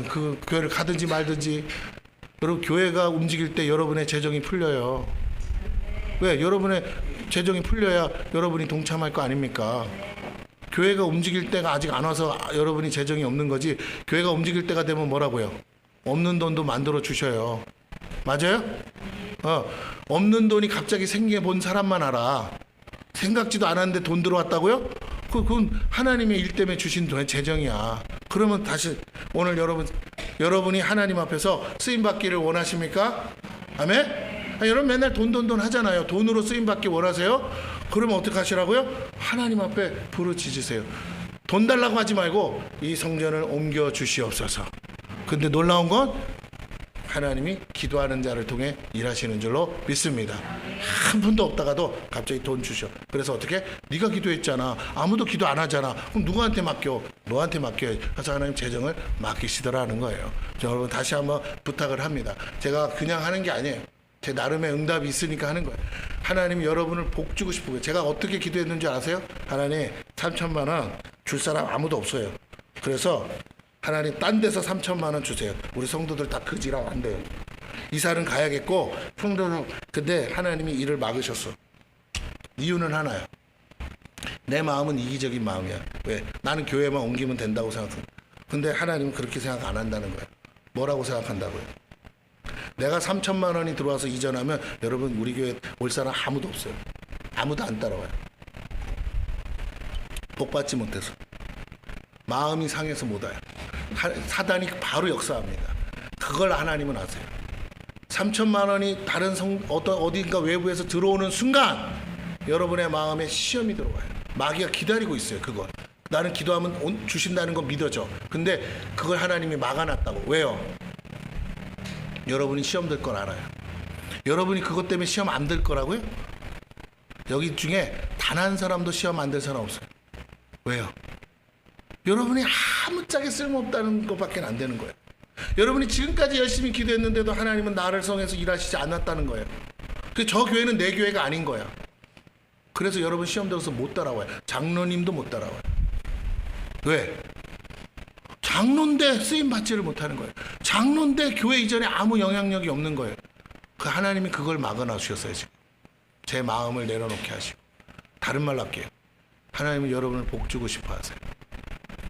그 교회를 가든지 말든지. 여러분 교회가 움직일 때 여러분의 재정이 풀려요. 왜? 여러분의 재정이 풀려야 여러분이 동참할 거 아닙니까? 교회가 움직일 때가 아직 안 와서 여러분이 재정이 없는 거지. 교회가 움직일 때가 되면 뭐라고요? 없는 돈도 만들어 주셔요. 맞아요? 없는 돈이 갑자기 생겨 본 사람만 알아. 생각지도 않았는데 돈 들어왔다고요? 그건 하나님의 일 때문에 주신 돈의 재정이야. 그러면 다시 오늘 여러분이 하나님 앞에서 쓰임 받기를 원하십니까? 아멘? 여러분 맨날 돈 하잖아요. 돈으로 쓰임 받기 원하세요? 그러면 어떻게 하시라고요? 하나님 앞에 부르짖으세요. 돈 달라고 하지 말고 이 성전을 옮겨 주시옵소서. 근데 놀라운 건 하나님이 기도하는 자를 통해 일하시는 줄로 믿습니다. 한 푼도 없다가도 갑자기 돈 주셔. 그래서 어떻게? 네가 기도했잖아. 아무도 기도 안 하잖아. 그럼 누구한테 맡겨? 너한테 맡겨야지. 그래서 하나님 재정을 맡기시더라는 거예요. 여러분 다시 한번 부탁을 합니다. 제가 그냥 하는 게 아니에요. 제 나름의 응답이 있으니까 하는 거예요. 하나님이 여러분을 복 주고 싶은 거예요. 제가 어떻게 기도했는지 아세요? 하나님 3천만 원 줄 사람 아무도 없어요. 그래서 하나님 딴 데서 3천만 원 주세요. 우리 성도들 다 그지랑 안 돼요. 이사는 가야겠고 성도는 근데 하나님이 일을 막으셨어. 이유는 하나야. 내 마음은 이기적인 마음이야. 왜? 나는 교회만 옮기면 된다고 생각해. 근데 하나님은 그렇게 생각 안 한다는 거야. 뭐라고 생각한다고요? 내가 3천만 원이 들어와서 이전하면 여러분 우리 교회 올 사람 아무도 없어요. 아무도 안 따라와요. 복 받지 못해서. 마음이 상해서 못 와요. 사단이 바로 역사합니다. 그걸 하나님은 아세요. 3천만 원이 다른 어딘가 외부에서 들어오는 순간 여러분의 마음에 시험이 들어와요. 마귀가 기다리고 있어요. 그걸. 나는 기도하면 주신다는 거 믿어져. 근데 그걸 하나님이 막아놨다고. 왜요? 여러분이 시험 들 걸 알아요. 여러분이 그것 때문에 시험 안 들 거라고요? 여기 중에 다 단 한 사람도 시험 안 될 사람 없어요. 왜요? 여러분이 아무짝에 쓸모없다는 것밖에 안 되는 거예요. 여러분이 지금까지 열심히 기도했는데도 하나님은 나를 성해서 일하시지 않았다는 거예요. 저 교회는 내 교회가 아닌 거야. 그래서 여러분 시험 들어서 못 따라와요. 장로님도 못 따라와요. 왜? 장로인데 쓰임 받지를 못하는 거예요. 장로인데 교회 이전에 아무 영향력이 없는 거예요. 그 하나님이 그걸 막아놔주셨어요. 지금 제 마음을 내려놓게 하시고. 다른 말로 할게요. 하나님은 여러분을 복주고 싶어 하세요.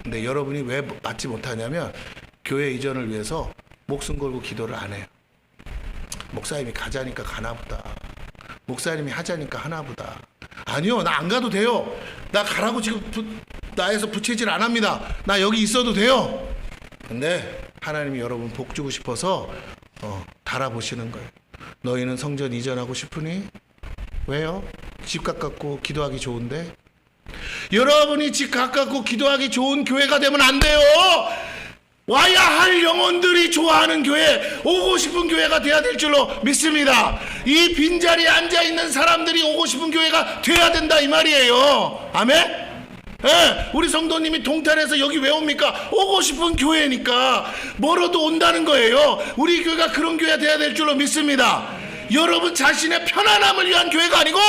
근데 여러분이 왜 받지 못하냐면 교회 이전을 위해서 목숨 걸고 기도를 안 해요. 목사님이 가자니까 가나보다. 목사님이 하자니까 하나보다. 아니요, 나 안 가도 돼요. 나 가라고 지금 나에서 부채질 안 합니다. 나 여기 있어도 돼요. 근데 하나님이 여러분 복주고 싶어서 달아보시는 거예요. 너희는 성전 이전하고 싶으니? 왜요? 집 가깝고 기도하기 좋은데? 여러분이 집 가깝고 기도하기 좋은 교회가 되면 안 돼요. 와야 할 영혼들이 좋아하는 교회, 오고 싶은 교회가 돼야 될 줄로 믿습니다. 이 빈자리에 앉아있는 사람들이 오고 싶은 교회가 돼야 된다 이 말이에요. 아멘? 네, 우리 성도님이 동탄에서 여기 왜 옵니까? 오고 싶은 교회니까 멀어도 온다는 거예요. 우리 교회가 그런 교회가 돼야 될 줄로 믿습니다. 여러분 자신의 편안함을 위한 교회가 아니고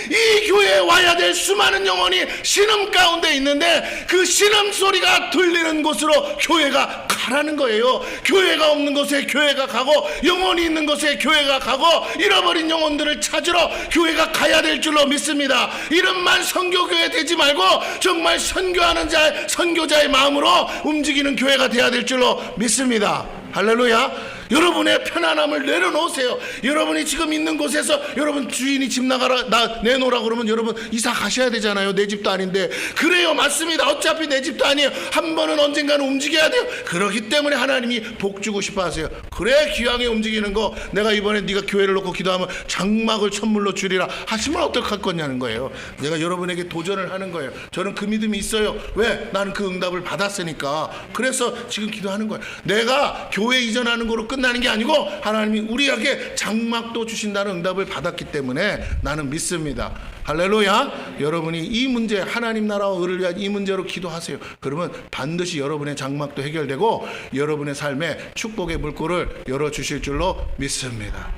이 교회에 와야 될 수많은 영혼이 신음 가운데 있는데 그 신음 소리가 들리는 곳으로 교회가 가라는 거예요. 교회가 없는 곳에 교회가 가고 영혼이 있는 곳에 교회가 가고 잃어버린 영혼들을 찾으러 교회가 가야 될 줄로 믿습니다. 이름만 선교교회 되지 말고 정말 선교하는 선교자의 마음으로 움직이는 교회가 돼야 될 줄로 믿습니다. 할렐루야. 여러분의 편안함을 내려놓으세요. 여러분이 지금 있는 곳에서 여러분 주인이 집 나가라 내놓으라 그러면 여러분 이사 가셔야 되잖아요. 내 집도 아닌데. 그래요, 맞습니다. 어차피 내 집도 아니에요. 한 번은 언젠가는 움직여야 돼요. 그렇기 때문에 하나님이 복 주고 싶어 하세요. 그래, 기왕에 움직이는 거 내가 이번에 네가 교회를 놓고 기도하면 장막을 천물로 주리라 하시면 어떡할 거냐는 거예요. 내가 여러분에게 도전을 하는 거예요. 저는 그 믿음이 있어요. 왜? 나는 그 응답을 받았으니까. 그래서 지금 기도하는 거예요. 내가 교회 이전하는 거로 끝나는 게 아니고 하나님이 우리에게 장막도 주신다는 응답을 받았기 때문에 나는 믿습니다. 할렐루야. 여러분이 이 문제, 하나님 나라와 의를 위한 이 문제로 기도하세요. 그러면 반드시 여러분의 장막도 해결되고 여러분의 삶에 축복의 물꼬를 열어주실 줄로 믿습니다.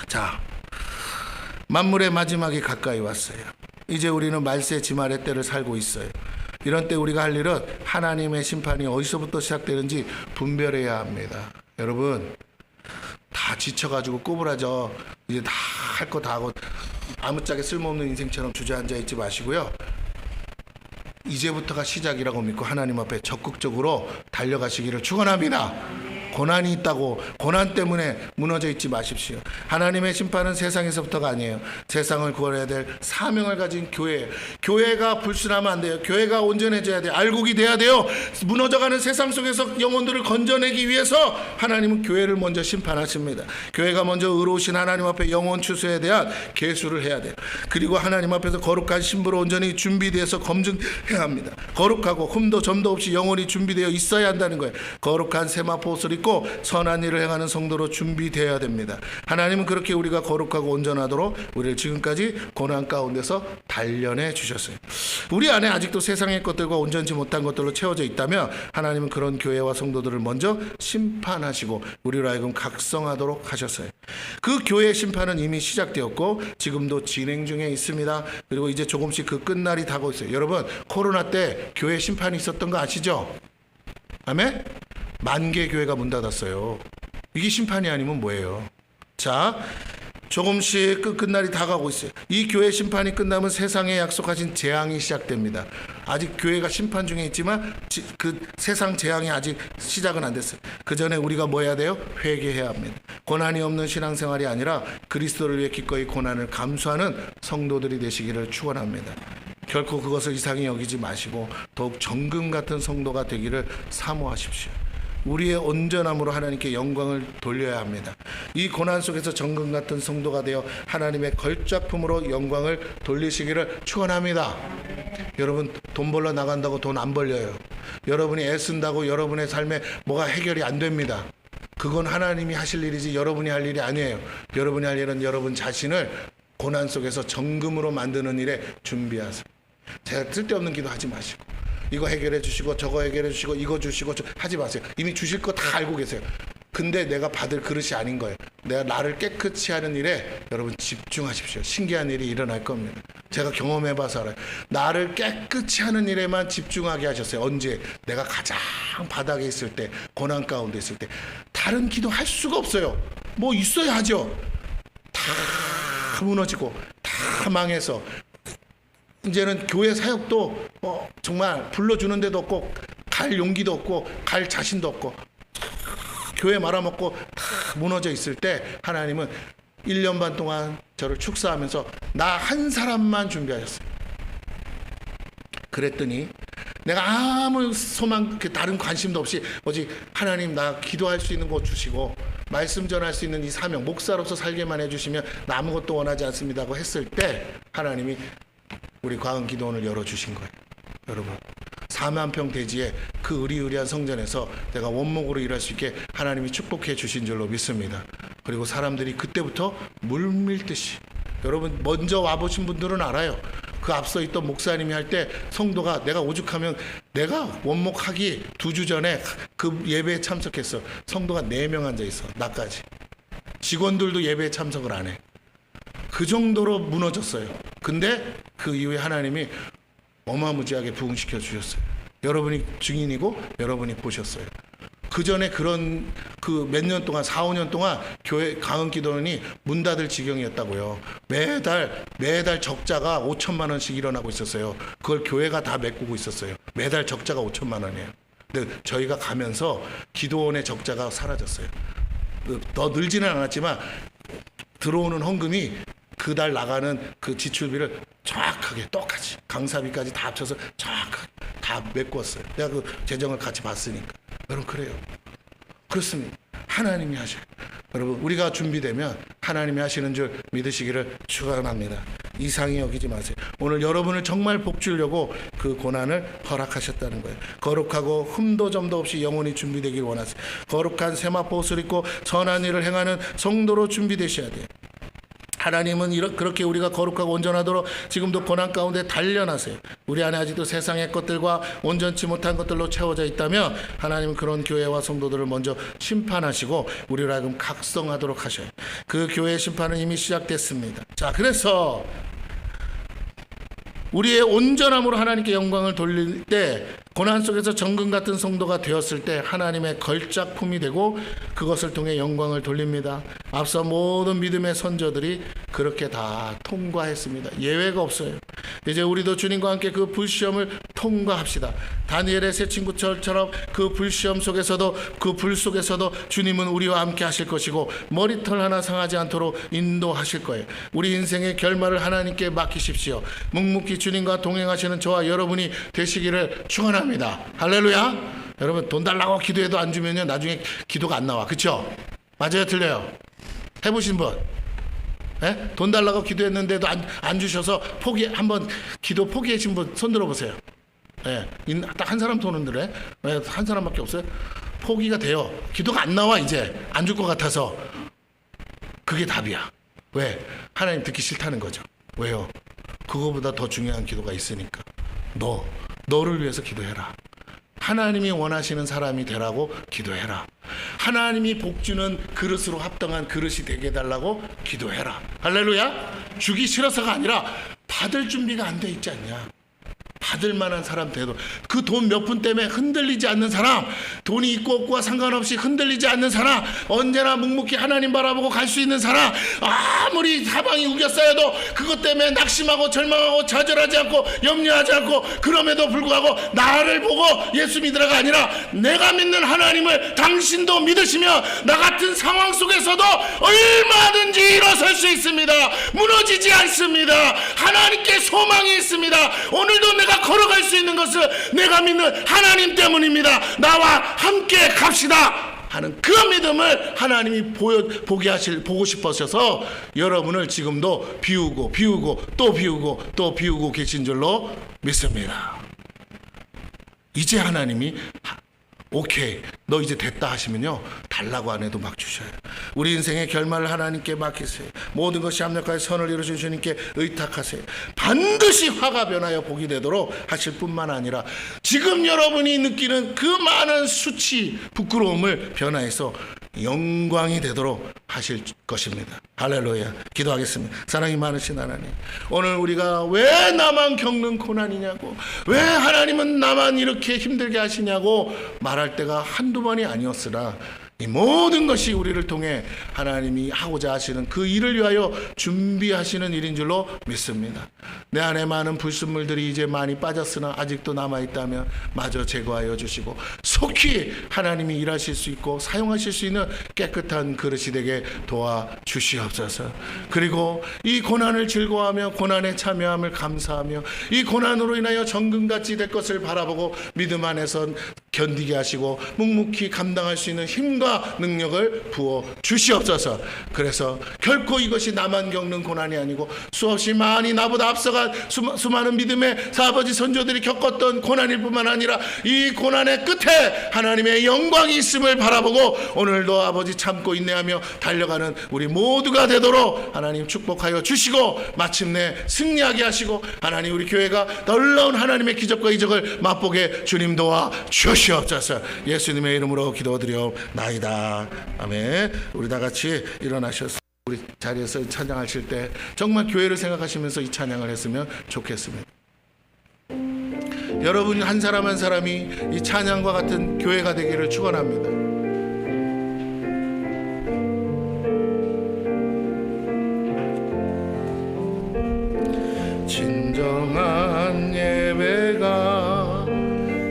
자, 만물의 마지막이 가까이 왔어요. 이제 우리는 말세 지말의 때를 살고 있어요. 이런 때 우리가 할 일은 하나님의 심판이 어디서부터 시작되는지 분별해야 합니다. 여러분 다 지쳐가지고 꼬부라져 이제 다 할 거 다 하고 아무짝에 쓸모없는 인생처럼 주저앉아 있지 마시고요. 이제부터가 시작이라고 믿고 하나님 앞에 적극적으로 달려가시기를 축원합니다. 고난이 있다고 고난 때문에 무너져 있지 마십시오. 하나님의 심판은 세상에서부터가 아니에요. 세상을 구원해야 될 사명을 가진 교회. 교회가 불순하면 안 돼요. 교회가 온전해져야 돼요. 알곡이 돼야 돼요. 무너져가는 세상 속에서 영혼들을 건져내기 위해서 하나님은 교회를 먼저 심판하십니다. 교회가 먼저 의로우신 하나님 앞에 영혼 추수에 대한 계수를 해야 돼요. 그리고 하나님 앞에서 거룩한 신부로 온전히 준비되어서 검증해야 합니다. 거룩하고 흠도 점도 없이 영혼이 준비되어 있어야 한다는 거예요. 거룩한 세마포 옷을 입고 선한 일을 행하는 성도로 준비되어야 됩니다. 하나님은 그렇게 우리가 거룩하고 온전하도록 우리를 지금까지 고난 가운데서 단련해 주셨어요. 우리 안에 아직도 세상의 것들과 온전치 못한 것들로 채워져 있다면 하나님은 그런 교회와 성도들을 먼저 심판하시고 우리로 하여금 각성하도록 하셨어요. 그 교회의 심판은 이미 시작되었고 지금도 진행 중에 있습니다. 그리고 이제 조금씩 그 끝날이 다가오고 있어요. 여러분 코로나 때 교회 심판이 있었던 거 아시죠? 아멘? 10,000개 교회가 문 닫았어요. 이게 심판이 아니면 뭐예요? 자, 조금씩 그 끝날이 다가오고 있어요. 이 교회 심판이 끝나면 세상에 약속하신 재앙이 시작됩니다. 아직 교회가 심판 중에 있지만 그 세상 재앙이 아직 시작은 안 됐어요. 그 전에 우리가 뭐 해야 돼요? 회개해야 합니다. 고난이 없는 신앙생활이 아니라 그리스도를 위해 기꺼이 고난을 감수하는 성도들이 되시기를 축원합니다. 결코 그것을 이상히 여기지 마시고 더욱 정금 같은 성도가 되기를 사모하십시오. 우리의 온전함으로 하나님께 영광을 돌려야 합니다. 이 고난 속에서 정금 같은 성도가 되어 하나님의 걸작품으로 영광을 돌리시기를 축원합니다. 여러분 돈 벌러 나간다고 돈 안 벌려요. 여러분이 애쓴다고 여러분의 삶에 뭐가 해결이 안 됩니다. 그건 하나님이 하실 일이지 여러분이 할 일이 아니에요. 여러분이 할 일은 여러분 자신을 고난 속에서 정금으로 만드는 일에 준비하세요. 제가 쓸데없는 기도 하지 마시고, 이거 해결해 주시고 저거 해결해 주시고 이거 주시고 하지 마세요. 이미 주실 거 다 알고 계세요. 근데 내가 받을 그릇이 아닌 거예요. 내가 나를 깨끗이 하는 일에 여러분 집중하십시오. 신기한 일이 일어날 겁니다. 제가 경험해봐서 알아요. 나를 깨끗이 하는 일에만 집중하게 하셨어요. 언제? 내가 가장 바닥에 있을 때, 고난 가운데 있을 때. 다른 기도 할 수가 없어요. 뭐 있어야 하죠. 다 무너지고 다 망해서 이제는 교회 사역도 정말 불러주는 데도 없고 갈 용기도 없고 갈 자신도 없고 교회 말아먹고 다 무너져 있을 때 하나님은 1년 반 동안 저를 축사하면서 나 한 사람만 준비하셨어요. 그랬더니 내가 아무 소망 다른 관심도 없이 오직 하나님 나 기도할 수 있는 거 주시고 말씀 전할 수 있는 이 사명 목사로서 살게만 해주시면 나 아무것도 원하지 않습니다고 했을 때 하나님이 우리 과은기도원을 열어주신 거예요. 여러분 4만 평 대지에 그 의리의리한 성전에서 내가 원목으로 일할 수 있게 하나님이 축복해 주신 줄로 믿습니다. 그리고 사람들이 그때부터 물밀듯이 여러분 먼저 와보신 분들은 알아요. 그 앞서 있던 목사님이 할 때 성도가 내가 오죽하면 내가 원목하기 2주 전에 그 예배에 참석했어. 성도가 4명 앉아 있어. 나까지. 직원들도 예배에 참석을 안 해. 그 정도로 무너졌어요. 근데 그 이후에 하나님이 어마무지하게 부흥시켜 주셨어요. 여러분이 증인이고 여러분이 보셨어요. 그 전에 그런 그 몇 년 동안 4, 5년 동안 교회 강은기도원이 문 닫을 지경이었다고요. 매달 적자가 5천만 원씩 일어나고 있었어요. 그걸 교회가 다 메꾸고 있었어요. 매달 적자가 5천만 원이에요. 근데 저희가 가면서 기도원의 적자가 사라졌어요. 더 늘지는 않았지만 들어오는 헌금이 그달 나가는 그 지출비를 정확하게 똑같이 강사비까지 다 합쳐서 정확하게 다 메꿨어요. 내가 그 재정을 같이 봤으니까. 여러분 그래요. 그렇습니다. 하나님이 하셔요. 여러분 우리가 준비되면 하나님이 하시는 줄 믿으시기를 축원합니다. 이상히 여기지 마세요. 오늘 여러분을 정말 복 주려고 그 고난을 허락하셨다는 거예요. 거룩하고 흠도 점도 없이 영혼이 준비되길 원하세요. 거룩한 세마포 옷을 입고 선한 일을 행하는 성도로 준비되셔야 돼요. 하나님은 그렇게 우리가 거룩하고 온전하도록 지금도 고난 가운데 단련하세요. 우리 안에 아직도 세상의 것들과 온전치 못한 것들로 채워져 있다면 하나님은 그런 교회와 성도들을 먼저 심판하시고 우리를 하여금 각성하도록 하셔요. 그 교회의 심판은 이미 시작됐습니다. 자, 그래서 우리의 온전함으로 하나님께 영광을 돌릴 때 고난 속에서 정금 같은 성도가 되었을 때 하나님의 걸작품이 되고 그것을 통해 영광을 돌립니다. 앞서 모든 믿음의 선조들이 그렇게 다 통과했습니다. 예외가 없어요. 이제 우리도 주님과 함께 그 불시험을 통과합시다. 다니엘의 세 친구처럼 그 불시험 속에서도 그 불 속에서도 주님은 우리와 함께 하실 것이고 머리털 하나 상하지 않도록 인도하실 거예요. 우리 인생의 결말을 하나님께 맡기십시오. 묵묵히 주님과 동행하시는 저와 여러분이 되시기를 축원합니다. 할렐루야. 여러분 돈 달라고 기도해도 안 주면요 나중에 기도가 안 나와. 그렇죠? 맞아요 틀려요? 해보신 분? 네? 돈 달라고 기도했는데도 안 주셔서 한번 기도 포기하신 분 손 들어보세요. 네. 딱 한 사람 손은 들어. 네. 한 사람밖에 없어요. 포기가 돼요. 기도가 안 나와. 이제 안 줄 것 같아서. 그게 답이야. 왜? 하나님 듣기 싫다는 거죠. 왜요? 그거보다 더 중요한 기도가 있으니까. 너를 위해서 기도해라. 하나님이 원하시는 사람이 되라고 기도해라. 하나님이 복주는 그릇으로 합당한 그릇이 되게 해달라고 기도해라. 할렐루야. 주기 싫어서가 아니라 받을 준비가 안 돼 있지 않냐. 받을 만한 사람 돼도 그 돈 몇 푼 때문에 흔들리지 않는 사람, 돈이 있고 없고와 상관없이 흔들리지 않는 사람, 언제나 묵묵히 하나님 바라보고 갈 수 있는 사람, 아무리 사방이 우겨싸여도 그것 때문에 낙심하고 절망하고 좌절하지 않고 염려하지 않고 그럼에도 불구하고 나를 보고 예수 믿으라가 아니라 내가 믿는 하나님을 당신도 믿으시며 나 같은 상황 속에서도 얼마든지 일어설 수 있습니다. 무너지지 않습니다. 하나님께 소망이 있습니다. 오늘도 내가 걸어갈 수 있는 것은 내가 믿는 하나님 때문입니다. 나와 함께 갑시다 하는 그 믿음을 하나님이 보고 싶으셔서 여러분을 지금도 비우고 또 비우고 계신 줄로 믿습니다. 이제 하나님이 오케이, 너 이제 됐다 하시면요, 달라고 안 해도 막 주셔요. 우리 인생의 결말을 하나님께 맡기세요. 모든 것이 합력하여 선을 이루신 주님께 의탁하세요. 반드시 화가 변하여 복이 되도록 하실 뿐만 아니라 지금 여러분이 느끼는 그 많은 수치, 부끄러움을 변화해서 영광이 되도록 하실 것입니다. 할렐루야. 기도하겠습니다. 사랑이 많으신 하나님, 오늘 우리가 왜 나만 겪는 고난이냐고, 왜 하나님은 나만 이렇게 힘들게 하시냐고 말할 때가 한두 번이 아니었으나 이 모든 것이 우리를 통해 하나님이 하고자 하시는 그 일을 위하여 준비하시는 일인 줄로 믿습니다. 내 안에 많은 불순물들이 이제 많이 빠졌으나 아직도 남아있다면 마저 제거하여 주시고 속히 하나님이 일하실 수 있고 사용하실 수 있는 깨끗한 그릇이 되게 도와주시옵소서. 그리고 이 고난을 즐거워하며 고난에 참여함을 감사하며 이 고난으로 인하여 정금같이 될 것을 바라보고 믿음 안에서 견디게 하시고 묵묵히 감당할 수 있는 힘과 능력을 부어 주시옵소서. 그래서 결코 이것이 나만 겪는 고난이 아니고 수없이 많이 나보다 앞서간 수많은 믿음의 아버지 선조들이 겪었던 고난일 뿐만 아니라 이 고난의 끝에 하나님의 영광이 있음을 바라보고 오늘도 아버지 참고 인내하며 달려가는 우리 모두가 되도록 하나님 축복하여 주시고 마침내 승리하게 하시고 하나님 우리 교회가 놀라운 하나님의 기적과 이적을 맛보게 주님 도와 주시옵소서. 예수님의 이름으로 기도드려옵나이다. 아멘. 우리 다 같이 일어나셔서 우리 자리에서 찬양하실 때 정말 교회를 생각하시면서 이 찬양을 했으면 좋겠습니다. 여러분 한 사람 한 사람이 이 찬양과 같은 교회가 되기를 축원합니다. 진정한 예배가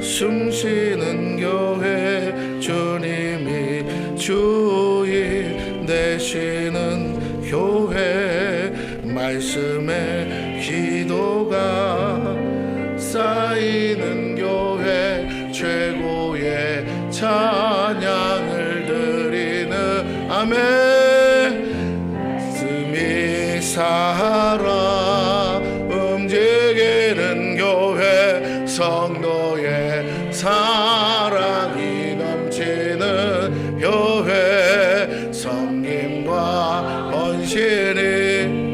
숨쉬는 교회, 주님이 주인 되시는 교회, 말씀의 기도가 쌓이는 교회, 최고의 찬양을 드리는 아멘. 숨이 살아 움직이는 교회, 성도의 사랑이 넘치는 교회, 섬김과 헌신이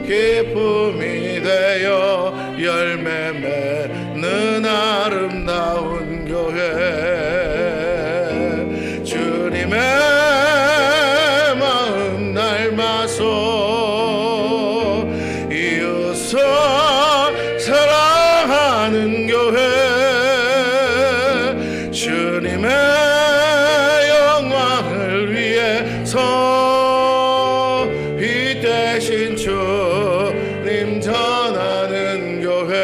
기쁨이 되어 열매 맺는 아름다운 교회, 주님의 마음 닮아서 이웃을 사랑하는 교회, 주님의 영광을 위해서 이 대신 주님 전하는 교회,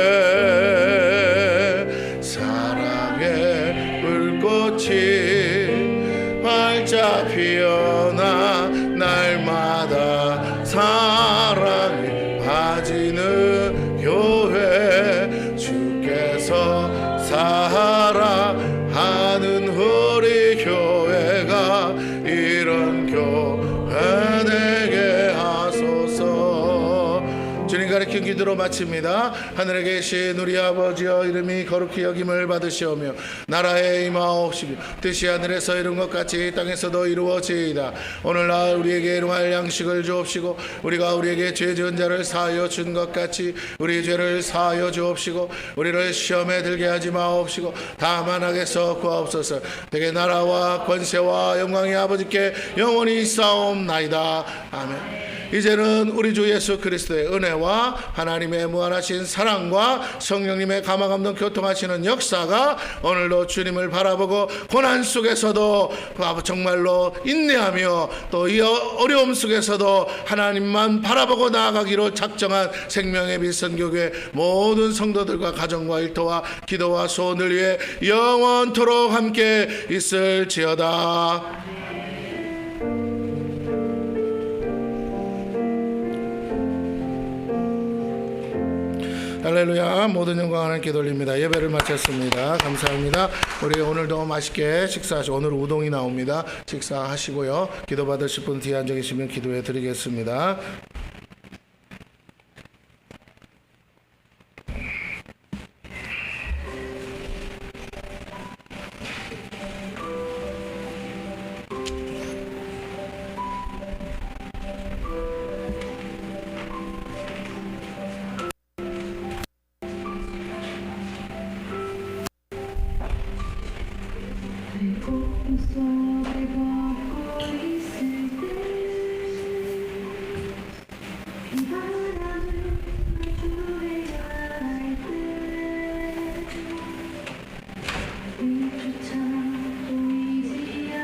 사랑의 불꽃이 활짝 피어나 날마다 사랑이 빠지는 교회, 주께서 사랑하는 우리 교회가 이런 교회 되게 하소서. 주님 가르친 기도로 마칩니다. 하늘에 계신 우리 아버지여, 이름이 거룩히 여김을 받으시오며 나라에 임하옵시며 뜻이 하늘에서 이룬 것 같이 땅에서도 이루어지이다. 오늘날 우리에게 일용할 양식을 주옵시고 우리가 우리에게 죄 지은 자를 사하여 준 것 같이 우리 죄를 사하여 주옵시고 우리를 시험에 들게 하지 마옵시고 다만 악에서 구하옵소서. 되게 나라와 권세와 영광이 아버지께 영원히 있사옵나이다. 아멘. 이제는 우리 주 예수 그리스도의 은혜와 하나님의 무한하신 사랑과 성령님의 감화감동 교통하시는 역사가 오늘도 주님을 바라보고 고난 속에서도 정말로 인내하며 또 이 어려움 속에서도 하나님만 바라보고 나아가기로 작정한 생명의 빛선교회 모든 성도들과 가정과 일터와 기도와 소원을 위해 영원토록 함께 있을지어다. 할렐루야. 모든 영광 하나님께 돌립니다. 예배를 마쳤습니다. 감사합니다. 우리 오늘도 맛있게 식사하시고, 오늘 우동이 나옵니다. 식사하시고요. 기도 받으실 분 뒤에 앉아 계시면 기도해 드리겠습니다.